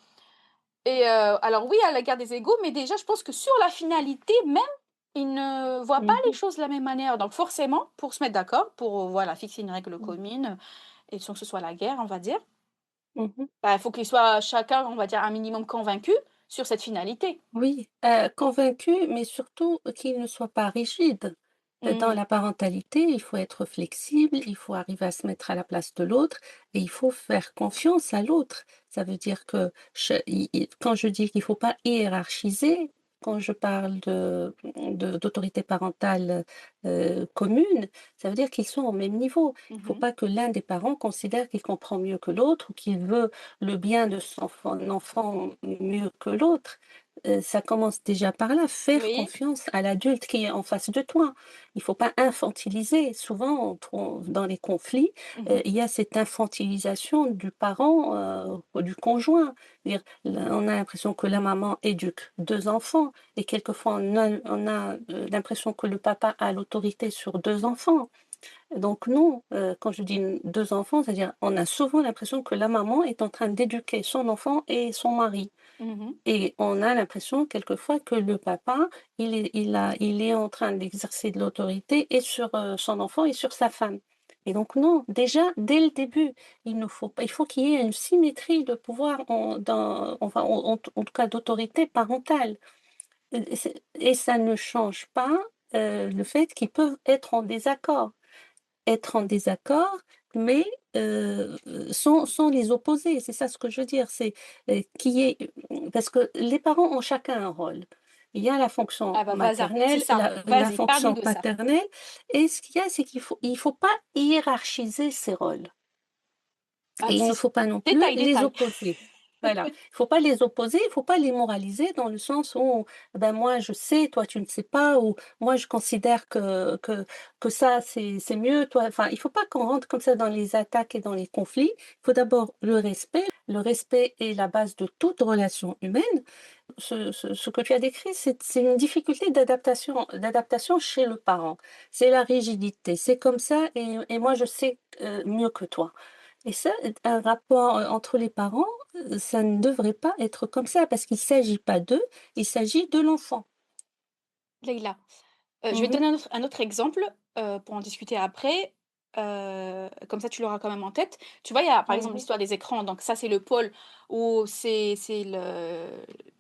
[SPEAKER 1] Et alors oui, à la guerre des égaux, mais déjà, je pense que sur la finalité même, ils ne voient pas les
[SPEAKER 2] Mmh.
[SPEAKER 1] choses de la même manière. Donc forcément, pour se mettre d'accord, pour voilà, fixer une règle
[SPEAKER 2] Mmh.
[SPEAKER 1] commune, et sans que ce soit la guerre, on va dire,
[SPEAKER 2] Mmh.
[SPEAKER 1] bah, il faut qu'ils soient chacun, on va dire, un minimum convaincus sur cette finalité.
[SPEAKER 2] Oui, convaincu, mais surtout qu'il ne soit pas rigide. Dans
[SPEAKER 1] Mhm,
[SPEAKER 2] la parentalité, il faut être flexible, il faut arriver à se mettre à la place de l'autre et il faut faire confiance à l'autre. Ça veut dire que quand je dis qu'il ne faut pas hiérarchiser, quand je parle d'autorité parentale commune, ça veut dire qu'ils sont au même niveau. Il ne faut
[SPEAKER 1] mhm,
[SPEAKER 2] pas que l'un des parents considère qu'il comprend mieux que l'autre ou qu'il veut le bien de son enfant mieux que l'autre. Ça commence déjà par là, faire
[SPEAKER 1] oui.
[SPEAKER 2] confiance à l'adulte qui est en face de toi. Il faut pas infantiliser. Souvent, dans les conflits,
[SPEAKER 1] Mhm,
[SPEAKER 2] il y a cette infantilisation du parent, ou du conjoint. Dire on a l'impression que la maman éduque 2 enfants et quelquefois on a l'impression que le papa a l'autorité sur 2 enfants. Donc non, quand je dis 2 enfants, c'est-à-dire on a souvent l'impression que la maman est en train d'éduquer son enfant et son mari.
[SPEAKER 1] mhm,
[SPEAKER 2] Et on a l'impression quelquefois que le papa, il est en train d'exercer de l'autorité et sur, son enfant et sur sa femme. Et donc non, déjà dès le début, il faut qu'il y ait une symétrie de pouvoir enfin, en tout cas d'autorité parentale. Et ça ne change pas, le fait qu'ils peuvent être en désaccord, mais sans les opposer. C'est ça ce que je veux dire, c'est, qu'il y ait parce que les parents ont chacun un rôle. Il y a la fonction
[SPEAKER 1] ah bah vas-y, c'est
[SPEAKER 2] maternelle,
[SPEAKER 1] ça.
[SPEAKER 2] la
[SPEAKER 1] Vas-y, parle-nous
[SPEAKER 2] fonction
[SPEAKER 1] de ça.
[SPEAKER 2] paternelle et ce qu'il y a, c'est qu'il faut pas hiérarchiser ces rôles.
[SPEAKER 1] Ah,
[SPEAKER 2] Et il ne
[SPEAKER 1] si.
[SPEAKER 2] faut pas non plus
[SPEAKER 1] Détail,
[SPEAKER 2] les
[SPEAKER 1] détail.
[SPEAKER 2] opposer. Voilà, il faut pas les opposer, il faut pas les moraliser dans le sens où, ben, moi je sais, toi tu ne sais pas, ou moi je considère que ça c'est mieux, toi enfin, il faut pas qu'on rentre comme ça dans les attaques et dans les conflits. Il faut d'abord le respect. Le respect est la base de toute relation humaine. Ce que tu as décrit, c'est une difficulté d'adaptation chez le parent. C'est la rigidité, c'est comme ça et moi je sais, mieux que toi. Et ça, un rapport, entre les parents, ça ne devrait pas être comme ça parce qu'il ne s'agit pas d'eux, il s'agit de l'enfant.
[SPEAKER 1] Leïla. Je vais te
[SPEAKER 2] Mmh.
[SPEAKER 1] donner un autre exemple, pour en discuter après, comme ça tu l'auras quand même en tête. Tu vois, il y a par exemple
[SPEAKER 2] Mmh.
[SPEAKER 1] l'histoire des écrans, donc ça c'est le pôle où c'est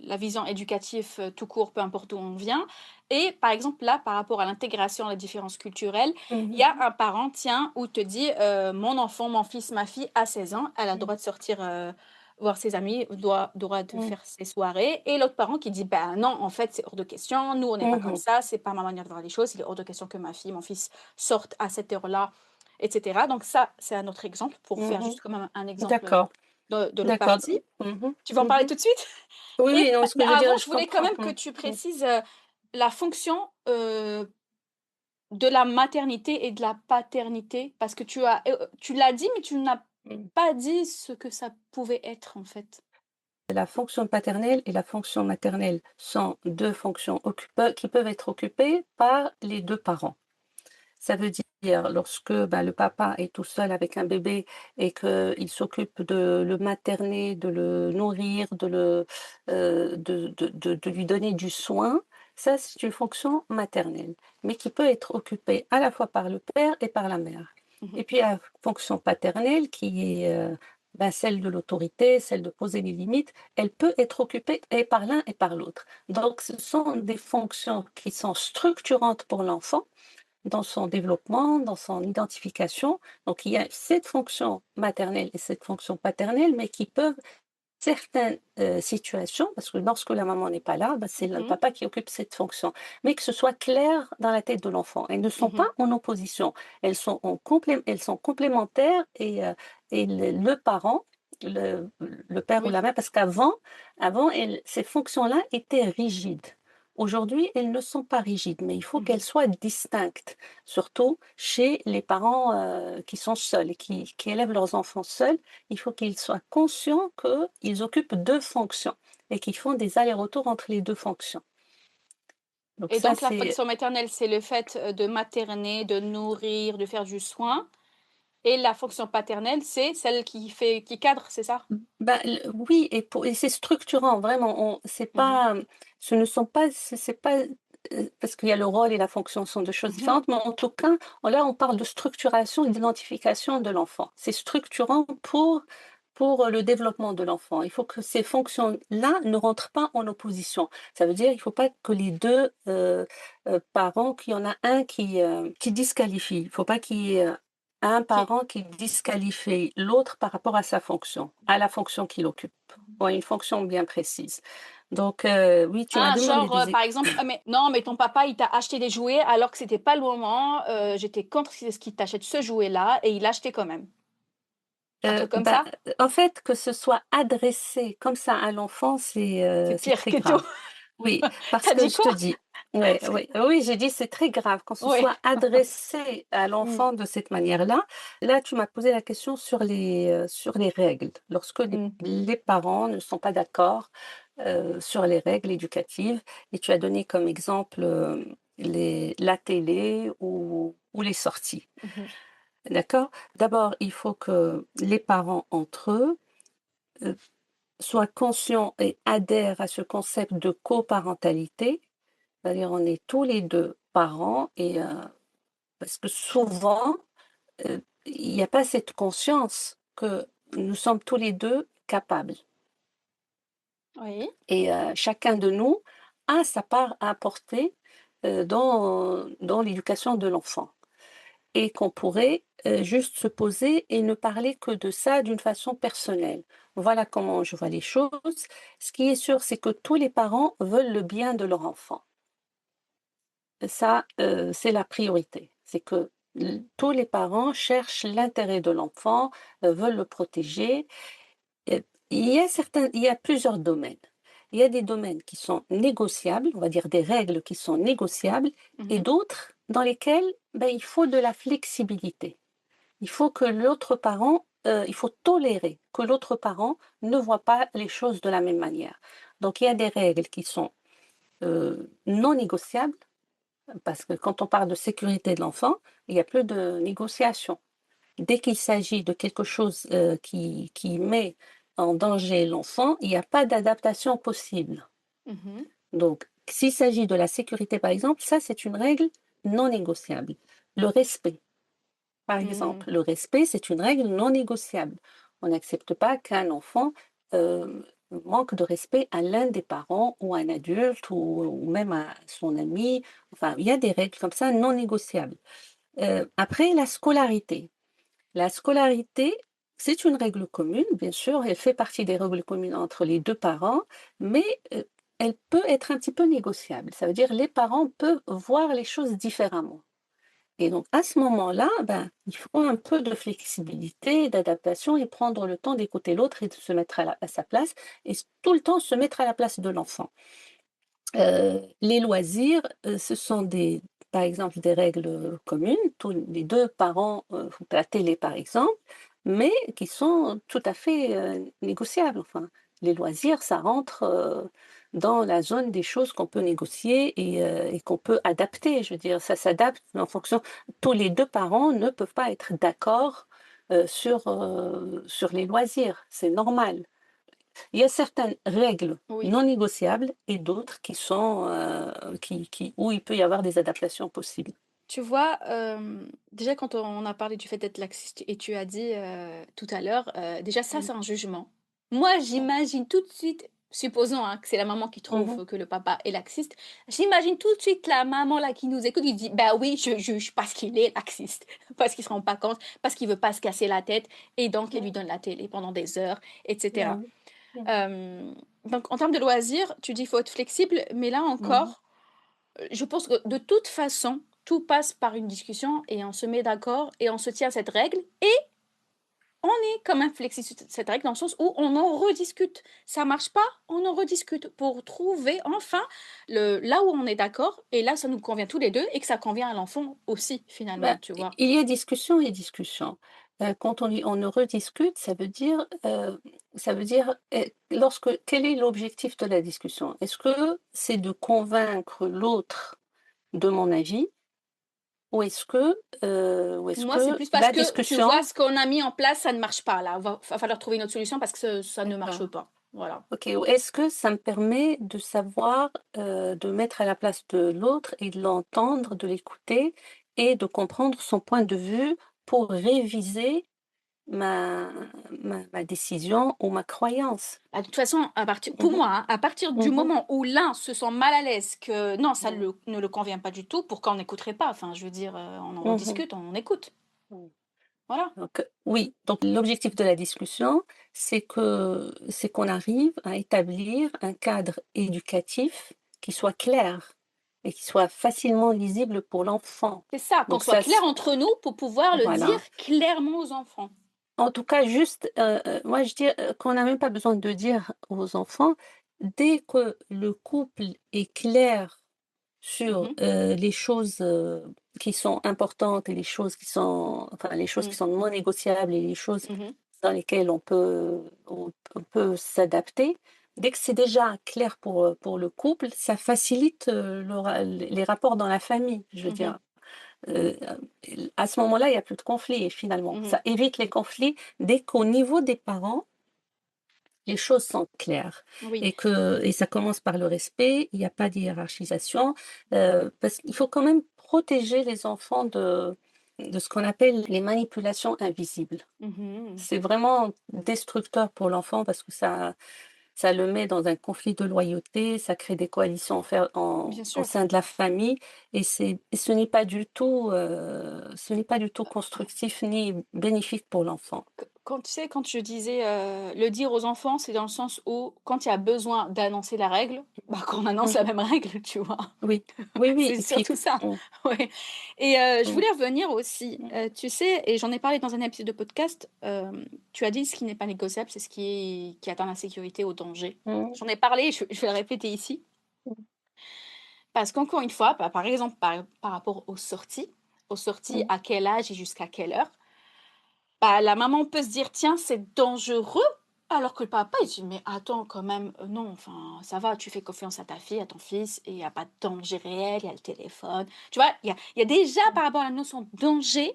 [SPEAKER 1] la vision éducative, tout court, peu importe d'où on vient. Et par exemple là, par rapport à l'intégration, à la différence culturelle, il y
[SPEAKER 2] Mmh.
[SPEAKER 1] a un parent, tiens, où te dit, «Mon enfant, mon fils, ma fille a 16 ans, elle a le
[SPEAKER 2] Mmh.
[SPEAKER 1] droit de sortir, voir ses amis, droit de
[SPEAKER 2] Mmh.
[SPEAKER 1] faire ses soirées», et l'autre parent qui dit: «Ben non, en fait, c'est hors de question, nous, on n'est pas comme
[SPEAKER 2] Mmh.
[SPEAKER 1] ça, c'est pas ma manière de voir les choses, il est hors de question que ma fille, mon fils sortent à cette heure-là», et cetera. Donc ça, c'est un autre exemple pour faire
[SPEAKER 2] Mmh.
[SPEAKER 1] juste comme un exemple,
[SPEAKER 2] D'accord,
[SPEAKER 1] de l'autre
[SPEAKER 2] d'accord.
[SPEAKER 1] partie.
[SPEAKER 2] Mmh.
[SPEAKER 1] Tu veux en parler
[SPEAKER 2] Mmh.
[SPEAKER 1] tout de suite?
[SPEAKER 2] Oui,
[SPEAKER 1] Et
[SPEAKER 2] oui, non, ce
[SPEAKER 1] mais
[SPEAKER 2] que je veux dire,
[SPEAKER 1] avant,
[SPEAKER 2] je
[SPEAKER 1] je voulais quand
[SPEAKER 2] comprends.
[SPEAKER 1] même que
[SPEAKER 2] Mmh.
[SPEAKER 1] tu
[SPEAKER 2] Mmh.
[SPEAKER 1] précises, la fonction, de la maternité et de la paternité, parce que tu l'as dit, mais tu n'as
[SPEAKER 2] Mmh.
[SPEAKER 1] pas dit ce que ça pouvait être, en fait.
[SPEAKER 2] La fonction paternelle et la fonction maternelle sont 2 fonctions qui peuvent être occupées par les 2 parents. Ça veut dire lorsque le papa est tout seul avec un bébé et qu'il s'occupe de le materner, de le nourrir, de lui donner du soin, ça c'est une fonction maternelle, mais qui peut être occupée à la fois par le père et par la mère.
[SPEAKER 1] Mhm.
[SPEAKER 2] Et puis la fonction paternelle qui est celle de l'autorité, celle de poser les limites, elle peut être occupée et par l'un et par l'autre. Donc ce sont des fonctions qui sont structurantes pour l'enfant dans son développement, dans son identification. Donc, il y a cette fonction maternelle et cette fonction paternelle, mais qui peuvent, certaines situations, parce que lorsque la maman n'est pas là, c'est le
[SPEAKER 1] Mhm.
[SPEAKER 2] papa qui occupe cette fonction, mais que ce soit clair dans la tête de l'enfant. Elles ne sont
[SPEAKER 1] Mhm.
[SPEAKER 2] pas en opposition, elles sont complémentaires et le parent, le père ou
[SPEAKER 1] Oui.
[SPEAKER 2] la mère, parce qu'avant ces fonctions-là étaient rigides. Aujourd'hui, elles ne sont pas rigides, mais il faut qu'elles
[SPEAKER 1] Mhm.
[SPEAKER 2] soient distinctes, surtout chez les parents qui sont seuls et qui élèvent leurs enfants seuls. Il faut qu'ils soient conscients qu'ils occupent 2 fonctions et qu'ils font des allers-retours entre les 2 fonctions. Donc
[SPEAKER 1] Et
[SPEAKER 2] ça,
[SPEAKER 1] donc la
[SPEAKER 2] c'est
[SPEAKER 1] fonction maternelle, c'est le fait, de materner, de nourrir, de faire du soin et la fonction paternelle, c'est celle qui cadre, c'est ça?
[SPEAKER 2] oui et c'est structurant vraiment, on c'est
[SPEAKER 1] Mhm.
[SPEAKER 2] pas, ce ne sont pas c'est pas, parce qu'il y a le rôle et la fonction sont 2 choses
[SPEAKER 1] Mhm.
[SPEAKER 2] différentes, mais en tout cas, là, on parle de structuration et d'identification de l'enfant. C'est structurant pour le développement de l'enfant. Il faut que ces fonctions-là ne rentrent pas en opposition. Ça veut dire, il ne faut pas que les 2 parents, qu'il y en a un qui disqualifie. Il ne faut pas qu'il y ait, un
[SPEAKER 1] Qui
[SPEAKER 2] parent qui disqualifie l'autre par rapport à sa fonction, à la fonction qu'il occupe, ou à une fonction bien précise. Donc, oui, tu m'as demandé
[SPEAKER 1] genre,
[SPEAKER 2] des
[SPEAKER 1] par exemple: «Ah mais non, mais ton papa, il t'a acheté des jouets alors que c'était pas le moment, j'étais contre ce qu'il t'achète ce jouet-là et il l'a acheté quand même». Un
[SPEAKER 2] Heu,
[SPEAKER 1] truc comme
[SPEAKER 2] bah,
[SPEAKER 1] ça?
[SPEAKER 2] en fait, que ce soit adressé comme ça à l'enfant,
[SPEAKER 1] C'est
[SPEAKER 2] c'est
[SPEAKER 1] pire
[SPEAKER 2] très
[SPEAKER 1] que tout.
[SPEAKER 2] grave. Oui, parce
[SPEAKER 1] Tu
[SPEAKER 2] que
[SPEAKER 1] dit
[SPEAKER 2] je
[SPEAKER 1] quoi?
[SPEAKER 2] te dis ouais, oui, oui, j'ai dit: «C'est très grave» quand ce
[SPEAKER 1] Oui.
[SPEAKER 2] soit adressé à
[SPEAKER 1] Mmh.
[SPEAKER 2] l'enfant de cette manière-là. Là, tu m'as posé la question sur les règles. Lorsque
[SPEAKER 1] Mmh.
[SPEAKER 2] les parents ne sont pas d'accord, sur les règles éducatives et tu as donné comme exemple, la télé ou les sorties.
[SPEAKER 1] Mmh.
[SPEAKER 2] D'accord? D'abord, il faut que les parents entre eux, heu, soient conscients et adhèrent à ce concept de coparentalité. C'est-à-dire on est tous les 2 parents et parce que souvent, il n'y a pas cette conscience que nous sommes tous les 2 capables
[SPEAKER 1] Oui.
[SPEAKER 2] et chacun de nous a sa part à apporter, dans l'éducation de l'enfant. Et qu'on pourrait, juste se poser et ne parler que de ça d'une façon personnelle. Voilà comment je vois les choses. Ce qui est sûr, c'est que tous les parents veulent le bien de leur enfant. Ça, c'est la priorité. C'est que tous les parents cherchent l'intérêt de l'enfant, veulent le protéger. Heu, il y a plusieurs domaines. Il y a des domaines qui sont négociables, on va dire des règles qui sont négociables et
[SPEAKER 1] Mmh.
[SPEAKER 2] d'autres dans lesquelles, il faut de la flexibilité. Il faut que l'autre parent, il faut tolérer que l'autre parent ne voit pas les choses de la même manière. Donc il y a des règles qui sont, non négociables, parce que quand on parle de sécurité de l'enfant, il y a plus de négociation. Dès qu'il s'agit de quelque chose, qui met en danger l'enfant, il n'y a pas d'adaptation possible.
[SPEAKER 1] Mmh.
[SPEAKER 2] Donc s'il s'agit de la sécurité, par exemple, ça, c'est une règle non négociable. Le respect. Par
[SPEAKER 1] Mmh.
[SPEAKER 2] exemple, le respect, c'est une règle non négociable. On n'accepte pas qu'un enfant manque de respect à l'un des parents ou à un adulte ou même à son ami. Enfin, il y a des règles comme ça non négociables. Après, la scolarité. La scolarité, c'est une règle commune, bien sûr, elle fait partie des règles communes entre les deux parents, mais elle peut être un petit peu négociable. Ça veut dire les parents peuvent voir les choses différemment. Et donc, à ce moment-là, il faut un peu de flexibilité, d'adaptation et prendre le temps d'écouter l'autre et de se mettre à sa place et tout le temps se mettre à la place de l'enfant. Les loisirs, ce sont par exemple, des règles communes. Tous les 2 parents, font la télé, par exemple, mais qui sont tout à fait, négociables. Enfin, les loisirs, ça rentre, dans la zone des choses qu'on peut négocier et qu'on peut adapter. Je veux dire, ça s'adapte en fonction. Tous les deux parents ne peuvent pas être d'accord sur les loisirs. C'est normal. Il y a certaines règles
[SPEAKER 1] Oui.
[SPEAKER 2] non négociables et d'autres où il peut y avoir des adaptations possibles.
[SPEAKER 1] Tu vois, déjà quand on a parlé du fait d'être laxiste et tu as dit, tout à l'heure, déjà ça
[SPEAKER 2] Mm.
[SPEAKER 1] c'est un jugement. Moi j'imagine tout de suite, supposons, hein, que c'est la maman qui
[SPEAKER 2] Mhm.
[SPEAKER 1] trouve que le papa est laxiste, j'imagine tout de suite la maman là qui nous écoute, qui dit: «Bah oui, je juge parce qu'il est laxiste, parce qu'il se rend pas compte, parce qu'il veut pas se casser la tête et donc il lui donne la télé pendant des heures» et cetera.
[SPEAKER 2] Mhm.
[SPEAKER 1] Donc en termes de loisirs, tu dis: il «Faut être flexible», mais là
[SPEAKER 2] Mhm.
[SPEAKER 1] encore, je pense que de toute façon, tout passe par une discussion et on se met d'accord et on se tient à cette règle et on est quand même flexible sur cette règle dans le sens où on en rediscute. Ça marche pas, on en rediscute pour trouver enfin là où on est d'accord et là ça nous convient tous les deux et que ça convient à l'enfant aussi finalement,
[SPEAKER 2] Ben,
[SPEAKER 1] tu vois.
[SPEAKER 2] il y a discussion et discussion. Quand on dit on ne rediscute, ça veut dire quel est l'objectif de la discussion? Est-ce que c'est de convaincre l'autre de mon avis ou est-ce
[SPEAKER 1] Moi, c'est
[SPEAKER 2] que
[SPEAKER 1] plus parce
[SPEAKER 2] la
[SPEAKER 1] que tu vois
[SPEAKER 2] discussion
[SPEAKER 1] ce qu'on a mis en place, ça ne marche pas là. Va falloir trouver une autre solution parce que ça ne marche
[SPEAKER 2] d'accord.
[SPEAKER 1] pas. Voilà.
[SPEAKER 2] OK, ou est-ce que ça me permet de savoir, de mettre à la place de l'autre et de l'entendre, de l'écouter et de comprendre son point de vue pour réviser ma ma décision ou ma croyance?
[SPEAKER 1] Bah, de toute façon, pour
[SPEAKER 2] Mmh
[SPEAKER 1] moi, hein, à partir du
[SPEAKER 2] mh. Mmh.
[SPEAKER 1] moment où l'un se sent mal à l'aise, que non, ça
[SPEAKER 2] Mmh.
[SPEAKER 1] ne le convient pas du tout, pourquoi on n'écouterait pas? Enfin, je veux dire, on en
[SPEAKER 2] Mmh.
[SPEAKER 1] rediscute, on écoute. Voilà.
[SPEAKER 2] Donc, oui, donc l'objectif de la discussion, c'est qu'on arrive à établir un cadre éducatif qui soit clair et qui soit facilement lisible pour l'enfant.
[SPEAKER 1] C'est ça, qu'on
[SPEAKER 2] Donc
[SPEAKER 1] soit
[SPEAKER 2] ça
[SPEAKER 1] clair
[SPEAKER 2] s
[SPEAKER 1] entre nous pour pouvoir le dire
[SPEAKER 2] voilà.
[SPEAKER 1] clairement aux enfants.
[SPEAKER 2] En tout cas, juste, moi je dis, qu'on n'a même pas besoin de dire aux enfants, dès que le couple est clair sur,
[SPEAKER 1] Mmh.
[SPEAKER 2] les choses, qui sont importantes et les choses qui
[SPEAKER 1] Mmh.
[SPEAKER 2] sont non négociables et les choses
[SPEAKER 1] Mmh.
[SPEAKER 2] dans lesquelles on peut s'adapter. Dès que c'est déjà clair pour le couple, ça facilite, les rapports dans la famille, je veux
[SPEAKER 1] Mmh.
[SPEAKER 2] dire. Heu, à ce moment-là, il y a plus de conflits finalement.
[SPEAKER 1] Mmh.
[SPEAKER 2] Ça évite les conflits dès qu'au niveau des parents, les choses sont claires
[SPEAKER 1] Oui.
[SPEAKER 2] et ça commence par le respect, il y a pas de hiérarchisation, parce qu'il faut quand même protéger les enfants de ce qu'on appelle les manipulations invisibles.
[SPEAKER 1] Mmh.
[SPEAKER 2] C'est vraiment destructeur pour l'enfant parce que ça le met dans un conflit de loyauté, ça crée des coalitions
[SPEAKER 1] Bien
[SPEAKER 2] au
[SPEAKER 1] sûr.
[SPEAKER 2] sein de la famille et ce n'est pas du tout constructif ni bénéfique pour l'enfant.
[SPEAKER 1] Quand tu sais, quand je disais, le dire aux enfants, c'est dans le sens où quand il y a besoin d'annoncer la règle, bah, qu'on annonce la
[SPEAKER 2] Mmh.
[SPEAKER 1] même règle, tu vois?
[SPEAKER 2] Oui, oui, oui
[SPEAKER 1] C'est
[SPEAKER 2] et puis
[SPEAKER 1] surtout ça,
[SPEAKER 2] mmh,
[SPEAKER 1] ouais et je
[SPEAKER 2] mmh,
[SPEAKER 1] voulais revenir aussi,
[SPEAKER 2] mmh,
[SPEAKER 1] tu sais et j'en ai parlé dans un épisode de podcast, tu as dit: «Ce qui n'est pas négociable, c'est ce qui atteint la sécurité ou danger».
[SPEAKER 2] mmh,
[SPEAKER 1] J'en ai parlé, je vais le répéter ici,
[SPEAKER 2] mmh,
[SPEAKER 1] parce qu'encore une fois, bah, par exemple, par rapport aux sorties,
[SPEAKER 2] mmh,
[SPEAKER 1] à quel âge et jusqu'à quelle heure, bah, la maman peut se dire: «Tiens, c'est dangereux», alors que le papa, il dit: «Mais attends quand même, non, enfin, ça va, tu fais confiance à ta fille, à ton fils et il y a pas de danger réel, il y a le téléphone». Tu vois? Il y a déjà par rapport à la notion de danger,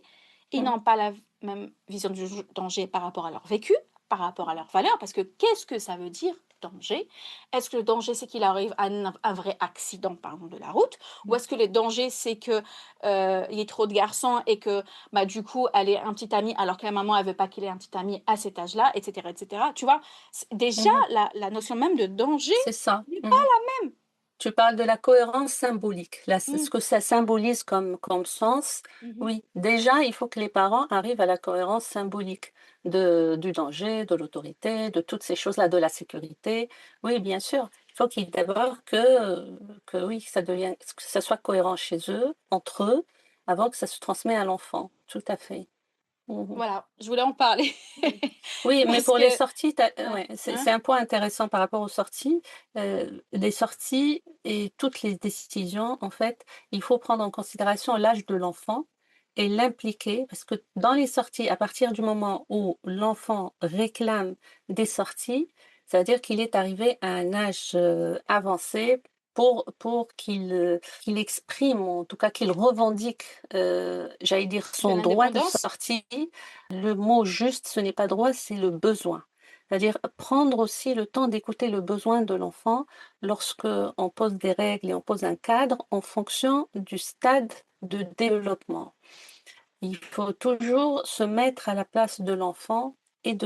[SPEAKER 1] ils
[SPEAKER 2] mmh,
[SPEAKER 1] n'ont pas la même vision du danger par rapport à leur vécu, par rapport à leurs valeurs, parce que qu'est-ce que ça veut dire danger? Est-ce que le danger, c'est qu'il arrive un vrai accident, par exemple, de la route? Ou
[SPEAKER 2] mmh,
[SPEAKER 1] est-ce que le danger, c'est que, il y ait trop de garçons et que bah, du coup, elle est un petit ami alors que la maman, elle veut pas qu'il ait un petit ami à cet âge-là, et cetera, et cetera. Tu vois? Déjà,
[SPEAKER 2] mmh.
[SPEAKER 1] la notion même de danger
[SPEAKER 2] C'est ça.
[SPEAKER 1] n'est pas
[SPEAKER 2] Mmh.
[SPEAKER 1] la même.
[SPEAKER 2] Tu parles de la cohérence symbolique. Là, ce
[SPEAKER 1] Mmh.
[SPEAKER 2] que ça symbolise comme sens,
[SPEAKER 1] Mmh.
[SPEAKER 2] oui. Déjà, il faut que les parents arrivent à la cohérence symbolique du danger, de l'autorité, de toutes ces choses-là, de la sécurité. Oui, bien sûr. Il faut qu'ils d'abord que oui, que ça soit cohérent chez eux, entre eux, avant que ça se transmette à l'enfant. Tout à fait. Mmh.
[SPEAKER 1] Voilà, je voulais en parler
[SPEAKER 2] Mmh. Oui, mais
[SPEAKER 1] parce
[SPEAKER 2] pour les
[SPEAKER 1] que
[SPEAKER 2] sorties,
[SPEAKER 1] hein,
[SPEAKER 2] ouais, c'est
[SPEAKER 1] hein?
[SPEAKER 2] c'est un point intéressant par rapport aux sorties. Les sorties et toutes les décisions, en fait, il faut prendre en considération l'âge de l'enfant et l'impliquer parce que dans les sorties, à partir du moment où l'enfant réclame des sorties, C'est-à-dire qu'il est arrivé à un âge avancé pour qu'il exprime, ou en tout cas qu'il revendique, j'allais dire,
[SPEAKER 1] De
[SPEAKER 2] son droit de
[SPEAKER 1] l'indépendance?
[SPEAKER 2] sortie. Le mot juste, ce n'est pas droit, c'est le besoin. C'est-à-dire prendre aussi le temps d'écouter le besoin de l'enfant lorsque on pose des règles et on pose un cadre en fonction du stade de développement. Il faut toujours se mettre à la place de l'enfant et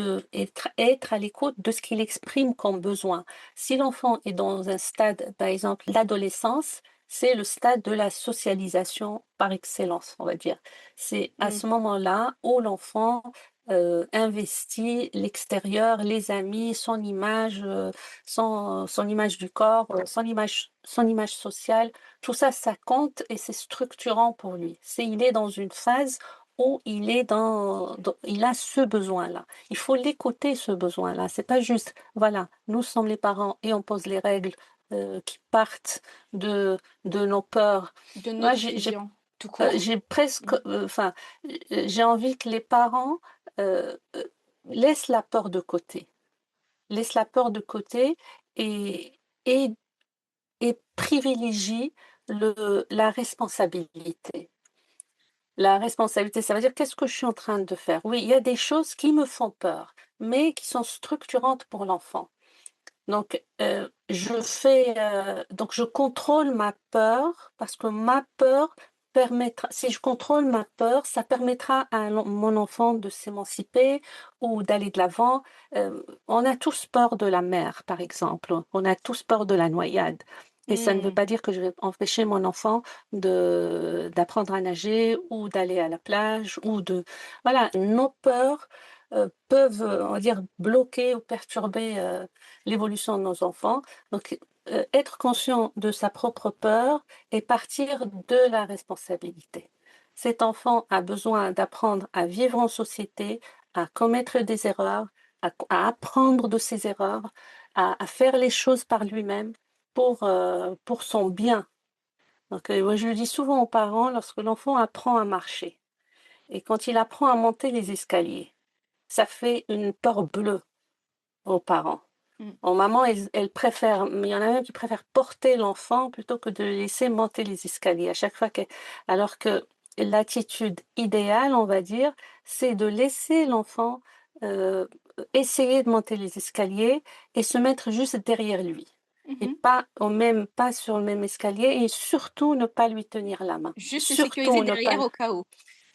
[SPEAKER 2] être à l'écoute de ce qu'il exprime comme besoin. Si l'enfant est dans un stade, par exemple, l'adolescence, c'est le stade de la socialisation par excellence, on va dire. C'est à
[SPEAKER 1] Mm.
[SPEAKER 2] ce moment-là où l'enfant investit l'extérieur, les amis, son image, son image du corps, son image sociale. Tout ça, ça compte et c'est structurant pour lui. Il est dans une phase où il a ce besoin-là. Il faut l'écouter, ce besoin-là. C'est pas juste, voilà, nous sommes les parents et on pose les règles qui partent de nos peurs.
[SPEAKER 1] De
[SPEAKER 2] Moi,
[SPEAKER 1] notre vision, tout court.
[SPEAKER 2] j'ai presque,
[SPEAKER 1] Mm.
[SPEAKER 2] j'ai envie que les parents laissent la peur de côté. Laissent la peur de côté et, et, et privilégient la responsabilité. La responsabilité, ça veut dire qu'est-ce que je suis en train de faire? Oui, il y a des choses qui me font peur, mais qui sont structurantes pour l'enfant. Donc, donc je contrôle ma peur parce que ma peur permettra, si je contrôle ma peur, ça permettra à mon enfant de s'émanciper ou d'aller de l'avant. On a tous peur de la mer, par exemple. On a tous peur de la noyade. Et ça ne veut
[SPEAKER 1] Mm.
[SPEAKER 2] pas dire que je vais empêcher mon enfant d'apprendre à nager ou d'aller à la plage ou de... Voilà, nos peurs peuvent, on va dire, bloquer ou perturber l'évolution de nos enfants. Donc, être conscient de sa propre peur et partir de la responsabilité. Cet enfant a besoin d'apprendre à vivre en société, à commettre des erreurs, à apprendre de ses erreurs, à faire les choses par lui-même pour son bien. Donc, moi, je le dis souvent aux parents, lorsque l'enfant apprend à marcher et quand il apprend à monter les escaliers, ça fait une peur bleue aux parents.
[SPEAKER 1] Mm.
[SPEAKER 2] En maman, elle préfère, mais il y en a même qui préfèrent porter l'enfant plutôt que de le laisser monter les escaliers. À chaque fois alors que l'attitude idéale, on va dire, c'est de laisser l'enfant euh, essayer de monter les escaliers et se mettre juste derrière lui. Et
[SPEAKER 1] Mhm.
[SPEAKER 2] pas sur le même escalier et surtout ne pas lui tenir la main.
[SPEAKER 1] Juste le sécuriser derrière au cas où.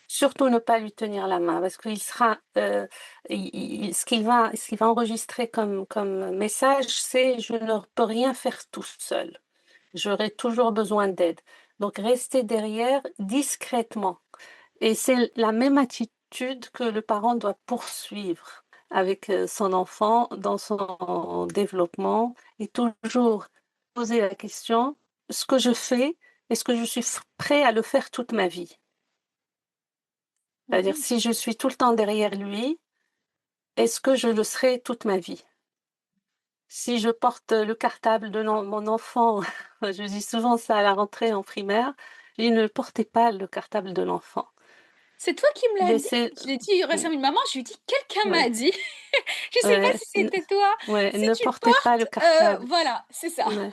[SPEAKER 2] Surtout ne pas lui tenir la main parce qu'il sera, ce qu'il va enregistrer comme message, c'est je ne peux rien faire tout seul. J'aurai toujours besoin d'aide. Donc rester derrière discrètement. Et c'est la même attitude que le parent doit poursuivre avec son enfant dans son développement et toujours poser la question, ce que je fais, est-ce que je suis prêt à le faire toute ma vie? C'est-à-dire,
[SPEAKER 1] Mhm.
[SPEAKER 2] si je suis tout le temps derrière lui, est-ce que je le serai toute ma vie? Si je porte le cartable de mon enfant, je dis souvent ça à la rentrée en primaire, je dis ne portez pas le cartable de l'enfant.
[SPEAKER 1] C'est toi qui me l'as dit?
[SPEAKER 2] Laissez,
[SPEAKER 1] Je l'ai dit récemment à une maman, je lui ai dit, quelqu'un m'a
[SPEAKER 2] ouais,
[SPEAKER 1] dit. Je sais pas
[SPEAKER 2] ouais,
[SPEAKER 1] si c'était toi.
[SPEAKER 2] ouais,
[SPEAKER 1] Si
[SPEAKER 2] ne
[SPEAKER 1] tu le
[SPEAKER 2] portez pas le
[SPEAKER 1] portes,
[SPEAKER 2] cartable.
[SPEAKER 1] voilà, c'est ça.
[SPEAKER 2] Ouais.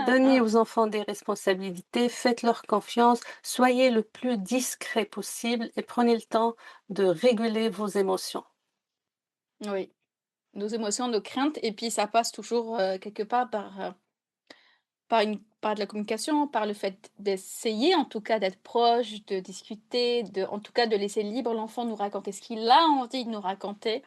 [SPEAKER 2] Donnez aux enfants des responsabilités, faites-leur confiance, soyez le plus discret possible et prenez le temps de réguler vos émotions.
[SPEAKER 1] Oui, nos émotions, nos craintes, et puis ça passe toujours quelque part par de la communication, par le fait d'essayer en tout cas d'être proche, de discuter, en tout cas de laisser libre l'enfant nous raconter ce qu'il a envie de nous raconter,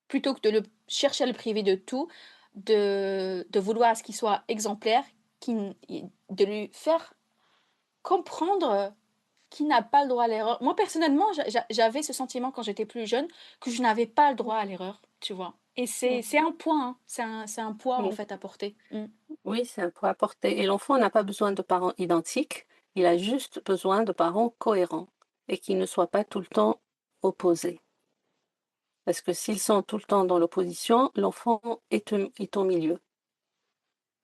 [SPEAKER 1] plutôt que de le chercher à le priver de tout, de vouloir à ce qu'il soit exemplaire, de lui faire comprendre qu'il n'a pas le droit à l'erreur. Moi, personnellement, j'avais ce sentiment quand j'étais plus jeune que je n'avais pas le droit à l'erreur, tu vois. Et c'est un point, hein. C'est un poids en
[SPEAKER 2] Mm.
[SPEAKER 1] fait à porter. Mm.
[SPEAKER 2] Oui, c'est un poids à porter. Et l'enfant n'a pas besoin de parents identiques, il a juste besoin de parents cohérents et qui ne soient pas tout le temps opposés. Parce que s'ils sont tout le temps dans l'opposition, l'enfant est au milieu.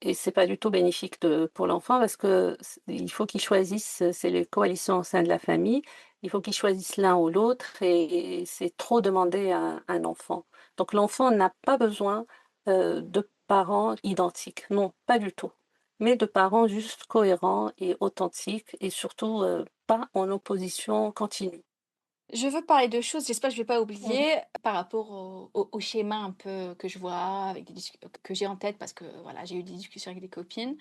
[SPEAKER 2] Et c'est pas du tout bénéfique pour l'enfant parce que il faut qu'il choisisse, c'est les coalitions au sein de la famille, il faut qu'il choisisse l'un ou l'autre et c'est trop demander à un enfant. Donc l'enfant n'a pas besoin de parents identiques. Non, pas du tout. Mais de parents juste cohérents et authentiques et surtout, pas en opposition continue.
[SPEAKER 1] Je veux parler de choses, j'espère que je vais pas
[SPEAKER 2] Mmh.
[SPEAKER 1] oublier, par rapport au schéma un peu que je vois, avec que j'ai en tête parce que voilà, j'ai eu des discussions avec des copines.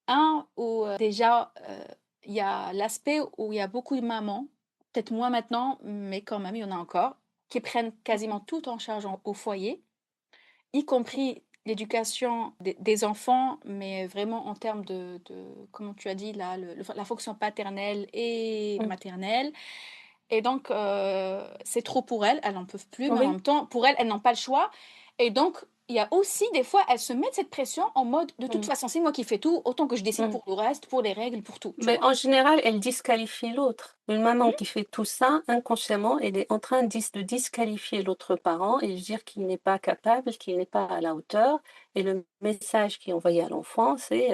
[SPEAKER 1] Un où déjà, il y a l'aspect où il y a beaucoup de mamans, peut-être moins maintenant, mais quand même, il y en a encore, qui prennent quasiment tout en charge au foyer, y compris l'éducation des enfants, mais vraiment en termes comment tu as dit là, la fonction paternelle et
[SPEAKER 2] Mmh.
[SPEAKER 1] maternelle. Et donc, c'est trop pour elles, elles n'en peuvent plus, mais en
[SPEAKER 2] Oui.
[SPEAKER 1] même temps, pour elles, elles n'ont pas le choix. Et donc, il y a aussi des fois, elles se mettent cette pression en mode: «De toute
[SPEAKER 2] Mmh.
[SPEAKER 1] façon, c'est moi qui fais tout, autant que je décide
[SPEAKER 2] Mmh.
[SPEAKER 1] pour le reste, pour les règles, pour tout», tu
[SPEAKER 2] Mais
[SPEAKER 1] vois?
[SPEAKER 2] en général, elle disqualifie l'autre. Une maman
[SPEAKER 1] Mmh,
[SPEAKER 2] qui fait tout ça, inconsciemment, elle est en train de disqualifier l'autre parent et de dire qu'il n'est pas capable, qu'il n'est pas à la hauteur. Et le message qui est envoyé à l'enfant, c'est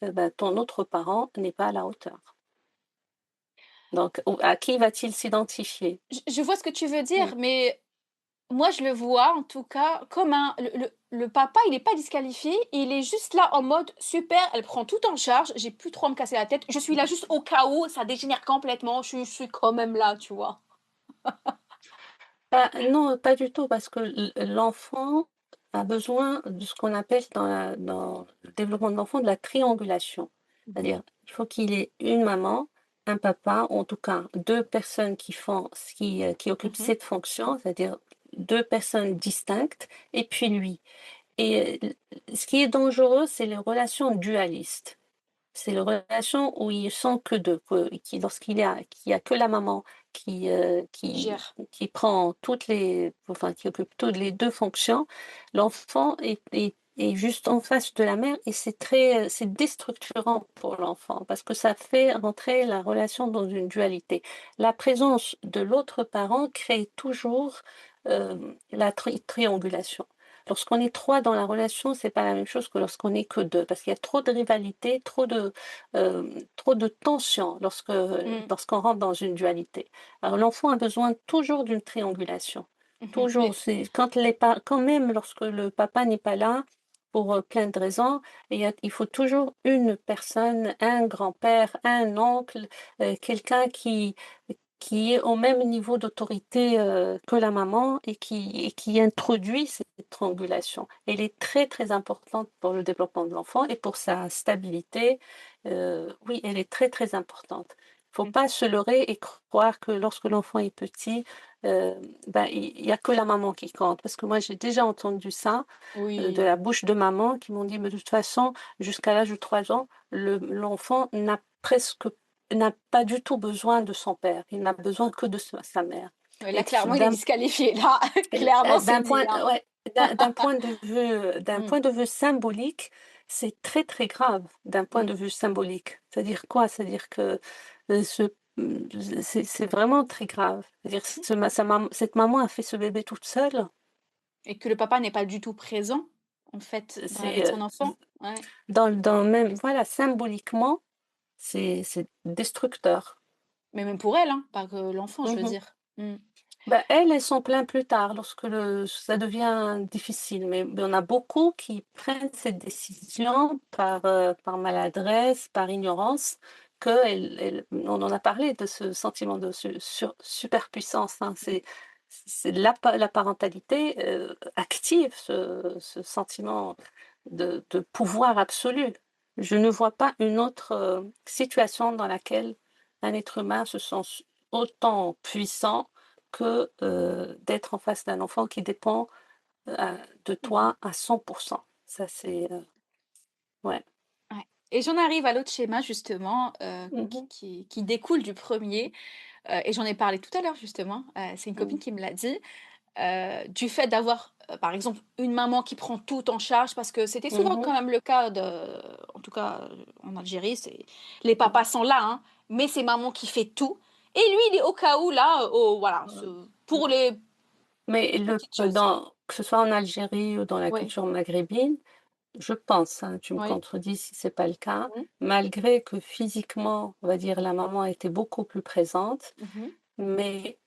[SPEAKER 2] ben, ton autre parent n'est pas à la hauteur. Donc, à qui va-t-il s'identifier?
[SPEAKER 1] je vois ce que tu veux
[SPEAKER 2] Mm.
[SPEAKER 1] dire, mais moi, je le vois en tout cas comme un le papa, il est pas disqualifié, il est juste là en mode: «Super, elle prend tout en charge, j'ai plus trop à me casser la tête, je suis là juste au cas où ça dégénère complètement, je suis quand même là», tu vois?
[SPEAKER 2] Non, pas du tout, parce que l'enfant a besoin de ce qu'on appelle dans le développement de l'enfant de la triangulation.
[SPEAKER 1] Mmh.
[SPEAKER 2] C'est-à-dire, il faut qu'il ait une maman, un papa, ou en tout cas deux personnes qui occupent
[SPEAKER 1] Mmh.
[SPEAKER 2] cette fonction, c'est-à-dire deux personnes distinctes, et puis lui. Et ce qui est dangereux, c'est les relations dualistes. C'est les relations où ils sont que 2, qu'il y a que la maman qui,
[SPEAKER 1] Qui gère.
[SPEAKER 2] qui prend qui occupe toutes les 2 fonctions, l'enfant est juste en face de la mère et c'est déstructurant pour l'enfant parce que ça fait rentrer la relation dans une dualité. La présence de l'autre parent crée toujours, la triangulation. Lorsqu'on est 3 dans la relation, c'est pas la même chose que lorsqu'on est que 2, parce qu'il y a trop de rivalité, trop de tension
[SPEAKER 1] Mmh.
[SPEAKER 2] lorsqu'on rentre dans une dualité. Alors l'enfant a besoin toujours d'une triangulation.
[SPEAKER 1] Mmh.
[SPEAKER 2] Toujours, c'est quand même lorsque le papa n'est pas là, pour, plein de raisons, il faut toujours une personne, un grand-père, un oncle, quelqu'un qui est au même niveau d'autorité, que la maman et qui introduit cette triangulation. Elle est très, très importante pour le développement de l'enfant et pour sa stabilité. Oui, elle est très, très importante. Il faut
[SPEAKER 1] Mmh.
[SPEAKER 2] pas se leurrer et croire que lorsque l'enfant est petit, ben, il y a que la maman qui compte. Parce que moi, j'ai déjà entendu ça, de
[SPEAKER 1] Oui.
[SPEAKER 2] la bouche de maman qui m'ont dit: «Mais de toute façon, jusqu'à l'âge de 3 ans, l'enfant n'a pas du tout besoin de son père, il n'a besoin que de sa mère».
[SPEAKER 1] Ouais, là,
[SPEAKER 2] Et
[SPEAKER 1] clairement, il est disqualifié. Là, clairement, c'est
[SPEAKER 2] d'un
[SPEAKER 1] dit,
[SPEAKER 2] point
[SPEAKER 1] hein.
[SPEAKER 2] ouais, d'un
[SPEAKER 1] Mmh.
[SPEAKER 2] point de vue symbolique, c'est très, très grave d'un point
[SPEAKER 1] Mmh.
[SPEAKER 2] de vue symbolique. C'est-à-dire quoi? C'est-à-dire que, ce c'est vraiment très grave. C'est-à-dire cette maman a fait ce bébé toute seule.
[SPEAKER 1] Et que le papa n'est pas du tout présent, en fait, dans la vie de
[SPEAKER 2] C'est,
[SPEAKER 1] son enfant. Ouais.
[SPEAKER 2] dans le même voilà, symboliquement, c'est destructeur.
[SPEAKER 1] Mais même pour elle, hein, pas que l'enfant, je veux
[SPEAKER 2] Mmh.
[SPEAKER 1] dire. Mmh.
[SPEAKER 2] Bah, elle s'en plaint plus tard lorsque ça devient difficile, mais on a beaucoup qui prennent cette décision par maladresse, par ignorance, on en a parlé de ce sentiment de superpuissance, hein. C'est la parentalité, active ce sentiment de pouvoir absolu. Je ne vois pas une autre, situation dans laquelle un être humain se sent autant puissant que, d'être en face d'un enfant qui dépend, heu, de
[SPEAKER 1] Mmh.
[SPEAKER 2] toi à 100. Ça c'est, ouais.
[SPEAKER 1] Ouais. Et j'en arrive à l'autre schéma justement,
[SPEAKER 2] Mmh.
[SPEAKER 1] qui découle du premier et j'en ai parlé tout à l'heure justement, c'est une copine
[SPEAKER 2] Mmh.
[SPEAKER 1] qui me l'a dit, du fait d'avoir, par exemple, une maman qui prend tout en charge parce que c'était souvent
[SPEAKER 2] Mmh.
[SPEAKER 1] quand même le cas en tout cas, en Algérie, c'est les
[SPEAKER 2] Mmh.
[SPEAKER 1] papas sont là, hein, mais c'est maman qui fait tout et lui, il est au cas où là, voilà,
[SPEAKER 2] Mmh.
[SPEAKER 1] pour les
[SPEAKER 2] Mais
[SPEAKER 1] petites choses.
[SPEAKER 2] que ce soit en Algérie ou dans la
[SPEAKER 1] Oui,
[SPEAKER 2] culture maghrébine, je pense, hein, tu me
[SPEAKER 1] oui.
[SPEAKER 2] contredis si c'est pas le cas,
[SPEAKER 1] Mmh.
[SPEAKER 2] malgré que physiquement, on va dire, la maman était beaucoup plus présente,
[SPEAKER 1] Mmh.
[SPEAKER 2] mais,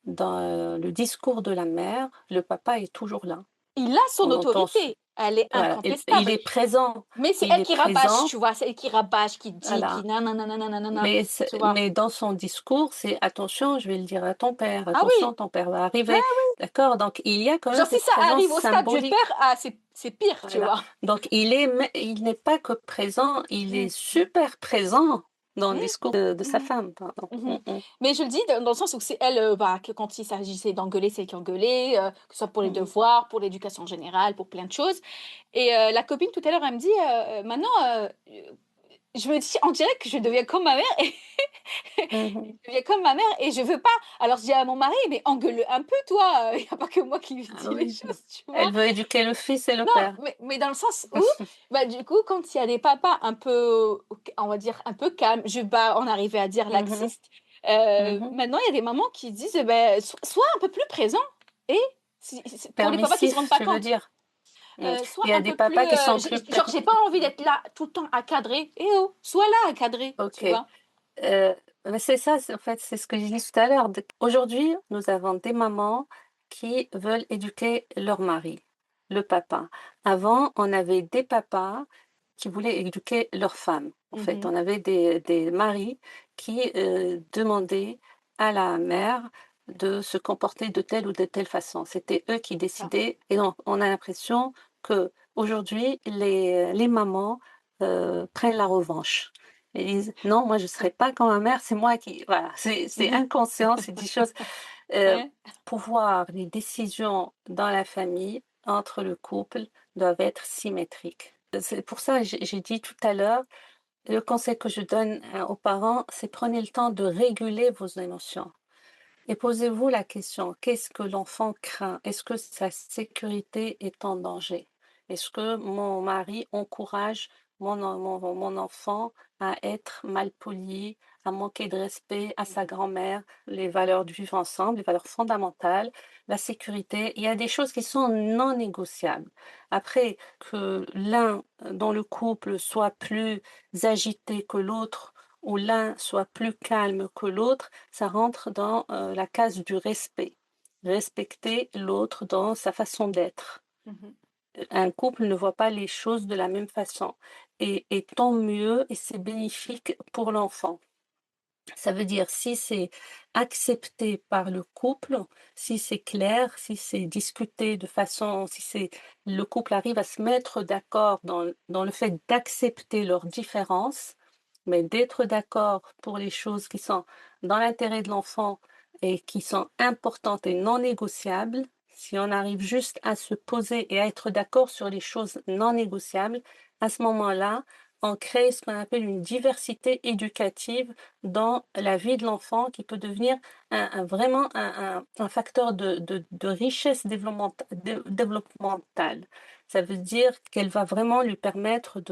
[SPEAKER 2] dans, le discours de la mère, le papa est toujours là.
[SPEAKER 1] il a son
[SPEAKER 2] On entend,
[SPEAKER 1] autorité, elle est
[SPEAKER 2] voilà, il
[SPEAKER 1] incontestable.
[SPEAKER 2] est présent,
[SPEAKER 1] Mais c'est
[SPEAKER 2] il
[SPEAKER 1] elle
[SPEAKER 2] est
[SPEAKER 1] qui rabâche,
[SPEAKER 2] présent,
[SPEAKER 1] tu vois? C'est elle qui rabâche, qui dit, qui
[SPEAKER 2] voilà.
[SPEAKER 1] nanananananana, tu vois?
[SPEAKER 2] Mais dans son discours, c'est attention, je vais le dire à ton père,
[SPEAKER 1] Ah
[SPEAKER 2] attention,
[SPEAKER 1] oui!
[SPEAKER 2] ton père va
[SPEAKER 1] Ouais,
[SPEAKER 2] arriver, d'accord? Donc il y a quand même
[SPEAKER 1] genre si
[SPEAKER 2] cette
[SPEAKER 1] ça
[SPEAKER 2] présence
[SPEAKER 1] arrive au stade du
[SPEAKER 2] symbolique.
[SPEAKER 1] père, ah c'est pire, tu
[SPEAKER 2] Voilà.
[SPEAKER 1] vois?
[SPEAKER 2] Donc il n'est pas que présent, il est
[SPEAKER 1] Mmh.
[SPEAKER 2] super présent dans le
[SPEAKER 1] Mmh.
[SPEAKER 2] discours de sa
[SPEAKER 1] Mmh.
[SPEAKER 2] femme, pardon.
[SPEAKER 1] Mmh. Mais je le dis dans le sens où c'est elle, bah, que quand il s'agissait d'engueuler, c'est elle qui engueulait, que ce soit pour les
[SPEAKER 2] Mhm.
[SPEAKER 1] devoirs, pour l'éducation générale, pour plein de choses et la copine tout à l'heure, elle me dit, «Maintenant, je me dis: «On dirait que je deviens comme ma mère et
[SPEAKER 2] Mhm.
[SPEAKER 1] je deviens comme ma mère et je veux pas». Alors je dis à mon mari: «Mais engueule-le un peu toi, il y a pas que moi qui lui
[SPEAKER 2] Ah
[SPEAKER 1] dis les
[SPEAKER 2] oui,
[SPEAKER 1] choses», tu vois?
[SPEAKER 2] elle veut éduquer le fils et le
[SPEAKER 1] Non,
[SPEAKER 2] père.
[SPEAKER 1] mais dans le sens où, bah, du coup, quand il y a des papas un peu, on va dire un peu calmes, je vais pas en arriver à dire
[SPEAKER 2] Mhm.
[SPEAKER 1] laxistes,
[SPEAKER 2] Mhm.
[SPEAKER 1] maintenant il y a des mamans qui disent: «Eh beh, sois un peu plus présent» et si pour les papas qui se
[SPEAKER 2] Permissif,
[SPEAKER 1] rendent pas
[SPEAKER 2] tu veux
[SPEAKER 1] compte,
[SPEAKER 2] dire? Mm.
[SPEAKER 1] sois
[SPEAKER 2] Il y a
[SPEAKER 1] un
[SPEAKER 2] des
[SPEAKER 1] peu plus,
[SPEAKER 2] papas qui sont plus
[SPEAKER 1] j'ai pas envie d'être là tout le temps à cadrer. Eh oh, sois là à cadrer, tu
[SPEAKER 2] ok.
[SPEAKER 1] vois?
[SPEAKER 2] Mais c'est ça, en fait, c'est ce que j'ai dit tout à l'heure. Aujourd'hui, nous avons des mamans qui veulent éduquer leur mari, le papa. Avant, on avait des papas qui voulaient éduquer leur femme. En fait,
[SPEAKER 1] Mmh.
[SPEAKER 2] on avait des maris qui demandaient à la mère de se comporter de telle ou de telle façon. C'était eux qui
[SPEAKER 1] Ça.
[SPEAKER 2] décidaient. Et donc, on a l'impression que aujourd'hui, les mamans prennent la revanche. Ils disent: «Non, moi je ne serai pas comme ma mère, c'est moi qui» voilà, c'est
[SPEAKER 1] Mmh.
[SPEAKER 2] inconscient, c'est des choses, heu,
[SPEAKER 1] Ouais.
[SPEAKER 2] pouvoir, les décisions dans la famille, entre le couple, doivent être symétriques. C'est pour ça, j'ai dit tout à l'heure, le conseil que je donne, aux parents, c'est prenez le temps de réguler vos émotions et posez-vous la question: qu'est-ce que l'enfant craint? Est-ce que sa sécurité est en danger? Est-ce que mon mari encourage mon enfant à être malpoli, à manquer de respect à sa grand-mère? Les valeurs du vivre ensemble, les valeurs fondamentales, la sécurité, il y a des choses qui sont non négociables. Après, que l'un dans le couple soit plus agité que l'autre ou l'un soit plus calme que l'autre, ça rentre dans la case du respect. Respecter l'autre dans sa façon d'être.
[SPEAKER 1] Mmh.
[SPEAKER 2] Un couple ne voit pas les choses de la même façon. Et tant mieux, et c'est bénéfique pour l'enfant. Ça veut dire si c'est accepté par le couple, si c'est clair, si c'est discuté de façon, si c'est le couple arrive à se mettre d'accord dans le fait d'accepter leurs différences, mais d'être d'accord pour les choses qui sont dans l'intérêt de l'enfant et qui sont importantes et non négociables, si on arrive juste à se poser et à être d'accord sur les choses non négociables, à ce moment-là, on crée ce qu'on appelle une diversité éducative dans la vie de l'enfant qui peut devenir vraiment un facteur de richesse développementale. Ça veut dire qu'elle va vraiment lui permettre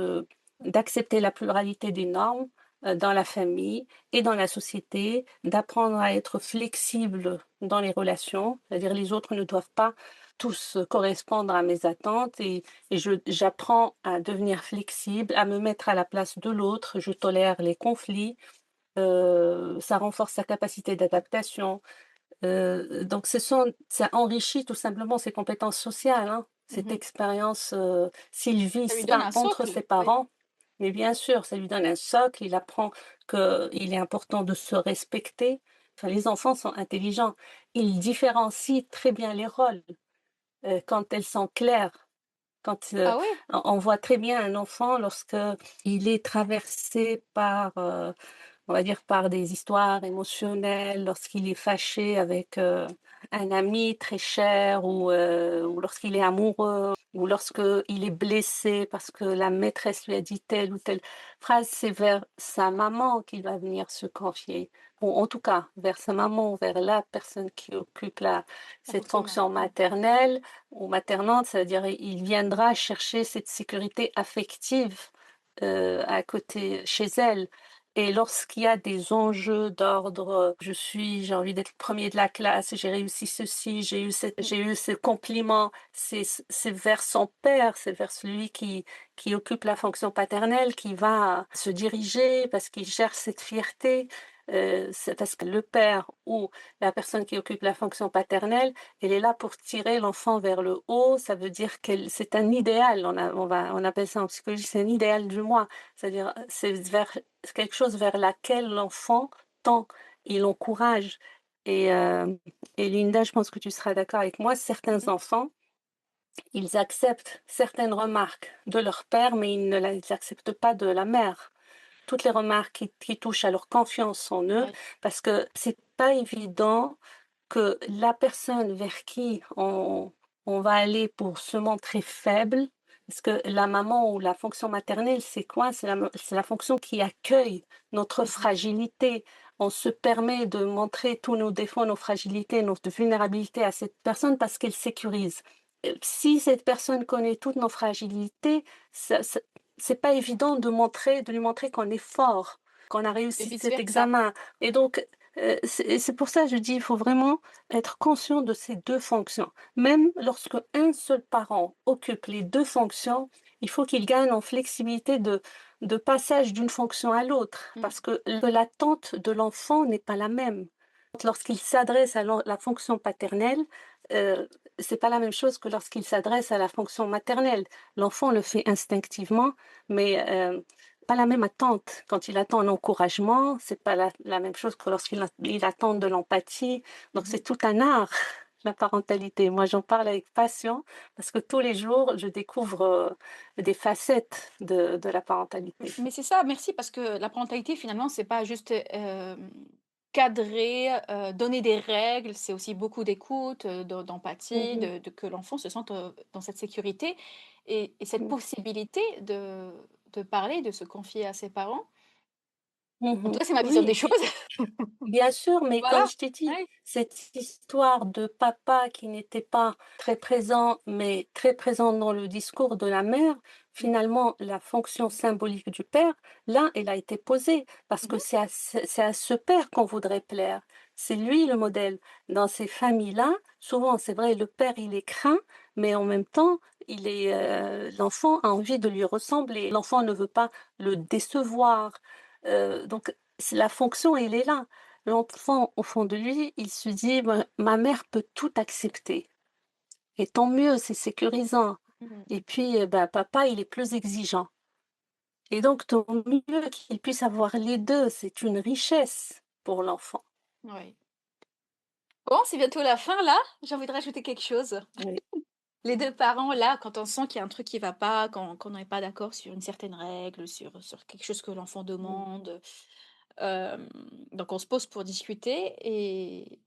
[SPEAKER 2] d'accepter la pluralité des normes dans la famille et dans la société, d'apprendre à être flexible dans les relations, c'est-à-dire les autres ne doivent pas tous correspondre à mes attentes et j'apprends à devenir flexible, à me mettre à la place de l'autre, je tolère les conflits, ça renforce sa capacité d'adaptation. Donc ça enrichit tout simplement ses compétences sociales, hein. Cette
[SPEAKER 1] Mmh.
[SPEAKER 2] expérience, s'il vit
[SPEAKER 1] Ça lui donne
[SPEAKER 2] ça
[SPEAKER 1] un
[SPEAKER 2] entre
[SPEAKER 1] socle,
[SPEAKER 2] ses
[SPEAKER 1] oui.
[SPEAKER 2] parents, mais bien sûr, ça lui donne un socle, il apprend qu'il est important de se respecter. Enfin, les enfants sont intelligents, ils différencient très bien les rôles, quand elles sont claires. Quand,
[SPEAKER 1] Ah oui?
[SPEAKER 2] on voit très bien un enfant lorsque il est traversé par, on va dire par des histoires émotionnelles, lorsqu'il est fâché avec, un ami très cher ou lorsqu'il est amoureux ou lorsqu'il est blessé parce que la maîtresse lui a dit telle ou telle phrase, c'est vers sa maman qu'il va venir se confier. Ou en tout cas, vers sa maman, vers la personne qui occupe
[SPEAKER 1] La
[SPEAKER 2] cette
[SPEAKER 1] fonction
[SPEAKER 2] fonction
[SPEAKER 1] mmh.
[SPEAKER 2] maternelle ou maternante, c'est-à-dire il viendra chercher cette sécurité affective, à côté chez elle. Et lorsqu'il y a des enjeux d'ordre, j'ai envie d'être le premier de la classe, j'ai réussi ceci,
[SPEAKER 1] Mmh.
[SPEAKER 2] j'ai eu ce compliment, c'est vers son père, c'est vers celui qui occupe la fonction paternelle qui va se diriger parce qu'il cherche cette fierté. c'est parce que le père ou la personne qui occupe la fonction paternelle, elle est là pour tirer l'enfant vers le haut. Ça veut dire que c'est un idéal. On appelle ça en psychologie, c'est un idéal du moi. C'est-à-dire, c'est quelque chose vers laquelle l'enfant tend. Il l'encourage. Et, euh, et Linda, je pense que tu seras d'accord avec moi, certains enfants, ils acceptent certaines remarques de leur père, mais ils ne les acceptent pas de la mère. Toutes les remarques qui touchent à leur confiance en eux,
[SPEAKER 1] Oui.
[SPEAKER 2] parce que c'est pas évident que la personne vers qui on va aller pour se montrer faible, parce que la maman ou la fonction maternelle, c'est quoi? C'est la fonction qui accueille notre fragilité. On se permet de montrer tous nos défauts, nos fragilités, notre vulnérabilité à cette personne parce qu'elle sécurise. Si cette personne connaît toutes nos fragilités, c'est pas évident de lui montrer qu'on est fort, qu'on a
[SPEAKER 1] Et
[SPEAKER 2] réussi cet
[SPEAKER 1] vice-versa.
[SPEAKER 2] examen. Et donc, c'est pour ça que je dis, il faut vraiment être conscient de ces deux fonctions. Même lorsque un seul parent occupe les deux fonctions, il faut qu'il gagne en flexibilité de passage d'une fonction à l'autre, parce que l'attente de l'enfant n'est pas la même. Lorsqu'il s'adresse à la fonction paternelle, euh, c'est pas la même chose que lorsqu'il s'adresse à la fonction maternelle. L'enfant le fait instinctivement, mais pas la même attente. Quand il attend un encouragement, c'est pas la même chose que lorsqu'il attend de l'empathie. Donc c'est tout un art, la parentalité. Moi, j'en parle avec passion parce que tous les jours, je découvre des facettes de la parentalité.
[SPEAKER 1] Mais c'est ça, merci, parce que la parentalité, finalement, c'est pas juste cadrer, donner des règles, c'est aussi beaucoup d'écoute, d'empathie,
[SPEAKER 2] Mhm,
[SPEAKER 1] que l'enfant se sente dans cette sécurité et cette
[SPEAKER 2] mhm,
[SPEAKER 1] possibilité de parler, de se confier à ses parents. En tout
[SPEAKER 2] mhm.
[SPEAKER 1] cas, c'est ma vision
[SPEAKER 2] Oui, et
[SPEAKER 1] des choses.
[SPEAKER 2] puis bien sûr, mais comme
[SPEAKER 1] Voilà.
[SPEAKER 2] je t'ai dit,
[SPEAKER 1] Ouais.
[SPEAKER 2] cette histoire de papa qui n'était pas très présent, mais très présent dans le discours de la mère,
[SPEAKER 1] Mm.
[SPEAKER 2] finalement, la fonction symbolique du père, là, elle a été posée, parce que
[SPEAKER 1] Mhm.
[SPEAKER 2] c'est à ce père qu'on voudrait plaire. C'est lui le modèle. Dans ces familles-là, souvent, c'est vrai, le père, il est craint, mais en même temps, l'enfant a envie de lui ressembler. L'enfant ne veut pas le décevoir. Donc, la fonction, elle est là. L'enfant, au fond de lui, il se dit, ma mère peut tout accepter. Et tant mieux, c'est sécurisant.
[SPEAKER 1] Mhm.
[SPEAKER 2] Et puis, papa, il est plus exigeant. Et donc, tant mieux qu'il puisse avoir les deux. C'est une richesse pour l'enfant.
[SPEAKER 1] Ouais. Bon, c'est bientôt la fin là. J'ai envie de rajouter quelque chose.
[SPEAKER 2] Oui.
[SPEAKER 1] Les deux parents, là, quand on sent qu'il y a un truc qui va pas, quand on n'est pas d'accord sur une certaine règle, sur quelque chose que l'enfant demande, euh, donc on se pose pour discuter et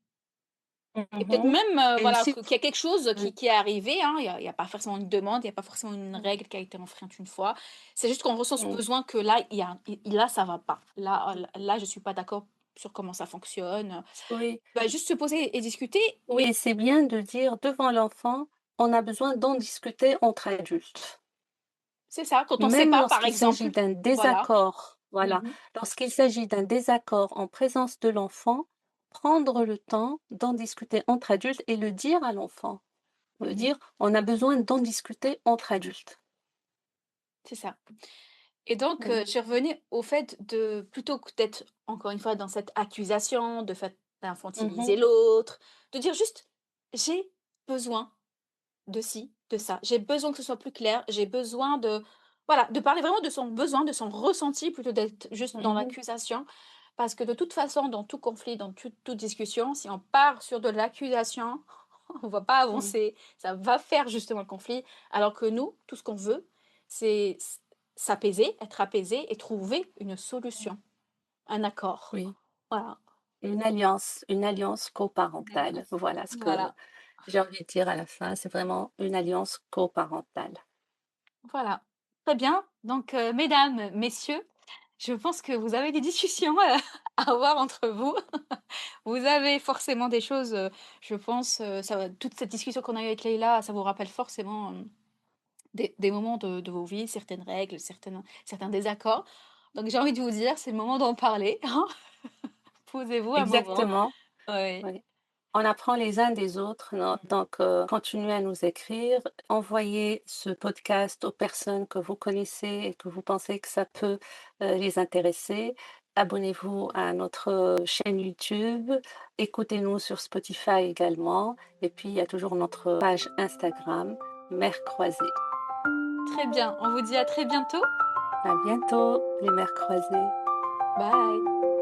[SPEAKER 1] peut-être
[SPEAKER 2] Mhm.
[SPEAKER 1] même
[SPEAKER 2] Et
[SPEAKER 1] voilà,
[SPEAKER 2] aussi,
[SPEAKER 1] qu'il y a quelque chose
[SPEAKER 2] oui.
[SPEAKER 1] qui est arrivé, hein, il y a pas forcément une demande, il n'y a pas forcément une règle qui a été enfreinte une fois. C'est juste qu'on ressent ce
[SPEAKER 2] Mm.
[SPEAKER 1] besoin que là, là, ça va pas. Là, je suis pas d'accord sur comment ça fonctionne.
[SPEAKER 2] Oui,
[SPEAKER 1] Bah, juste se poser et discuter.
[SPEAKER 2] oui, c'est bien de dire devant l'enfant, on a besoin d'en discuter entre adultes.
[SPEAKER 1] C'est ça, quand on ne sait
[SPEAKER 2] Même
[SPEAKER 1] pas, par
[SPEAKER 2] lorsqu'il
[SPEAKER 1] exemple.
[SPEAKER 2] s'agit d'un
[SPEAKER 1] Voilà.
[SPEAKER 2] désaccord, voilà,
[SPEAKER 1] Mhm.
[SPEAKER 2] lorsqu'il s'agit d'un désaccord en présence de l'enfant, prendre le temps d'en discuter entre adultes et le dire à l'enfant.
[SPEAKER 1] Mhm.
[SPEAKER 2] Dire, on a besoin d'en discuter entre adultes.
[SPEAKER 1] C'est ça. Et donc,
[SPEAKER 2] Mm.
[SPEAKER 1] je revenais au fait de, plutôt que d'être encore une fois dans cette accusation, de fait d'infantiliser
[SPEAKER 2] Mhm,
[SPEAKER 1] l'autre, de dire juste, j'ai besoin de ci, de ça. J'ai besoin que ce soit plus clair. J'ai besoin de, voilà, de parler vraiment de son besoin, de son ressenti, plutôt d'être juste dans
[SPEAKER 2] mhm,
[SPEAKER 1] l'accusation. Parce que de toute façon, dans tout conflit, dans toute discussion, si on part sur de l'accusation, on va pas
[SPEAKER 2] mm,
[SPEAKER 1] avancer. Ça va faire justement le conflit. Alors que nous, tout ce qu'on veut, c'est s'apaiser, être apaisé et trouver une
[SPEAKER 2] mm.
[SPEAKER 1] solution, un accord.
[SPEAKER 2] Oui,
[SPEAKER 1] Voilà.
[SPEAKER 2] une alliance coparentale.
[SPEAKER 1] Alliance.
[SPEAKER 2] Voilà ce que
[SPEAKER 1] Voilà.
[SPEAKER 2] j'ai envie de dire à la fin, c'est vraiment une alliance coparentale.
[SPEAKER 1] Voilà. Très bien. Donc, mesdames, messieurs, je pense que vous avez des discussions à avoir entre vous. Vous avez forcément des choses, je pense, toute cette discussion qu'on a eue avec Leïla, ça vous rappelle forcément des moments de vos vies, certaines règles, certains désaccords. Donc, j'ai envie de vous dire, c'est le moment d'en parler. Hein. Posez-vous un moment.
[SPEAKER 2] Exactement.
[SPEAKER 1] Oui.
[SPEAKER 2] Oui. On apprend les uns des autres, non? Donc, continuez à nous écrire, envoyez ce podcast aux personnes que vous connaissez et que vous pensez que ça peut les intéresser. Abonnez-vous à notre chaîne YouTube, écoutez-nous sur Spotify également, et puis il y a toujours notre page Instagram, Mères Croisées.
[SPEAKER 1] Très bien, on vous dit à très bientôt.
[SPEAKER 2] À bientôt, les Mères Croisées.
[SPEAKER 1] Bye.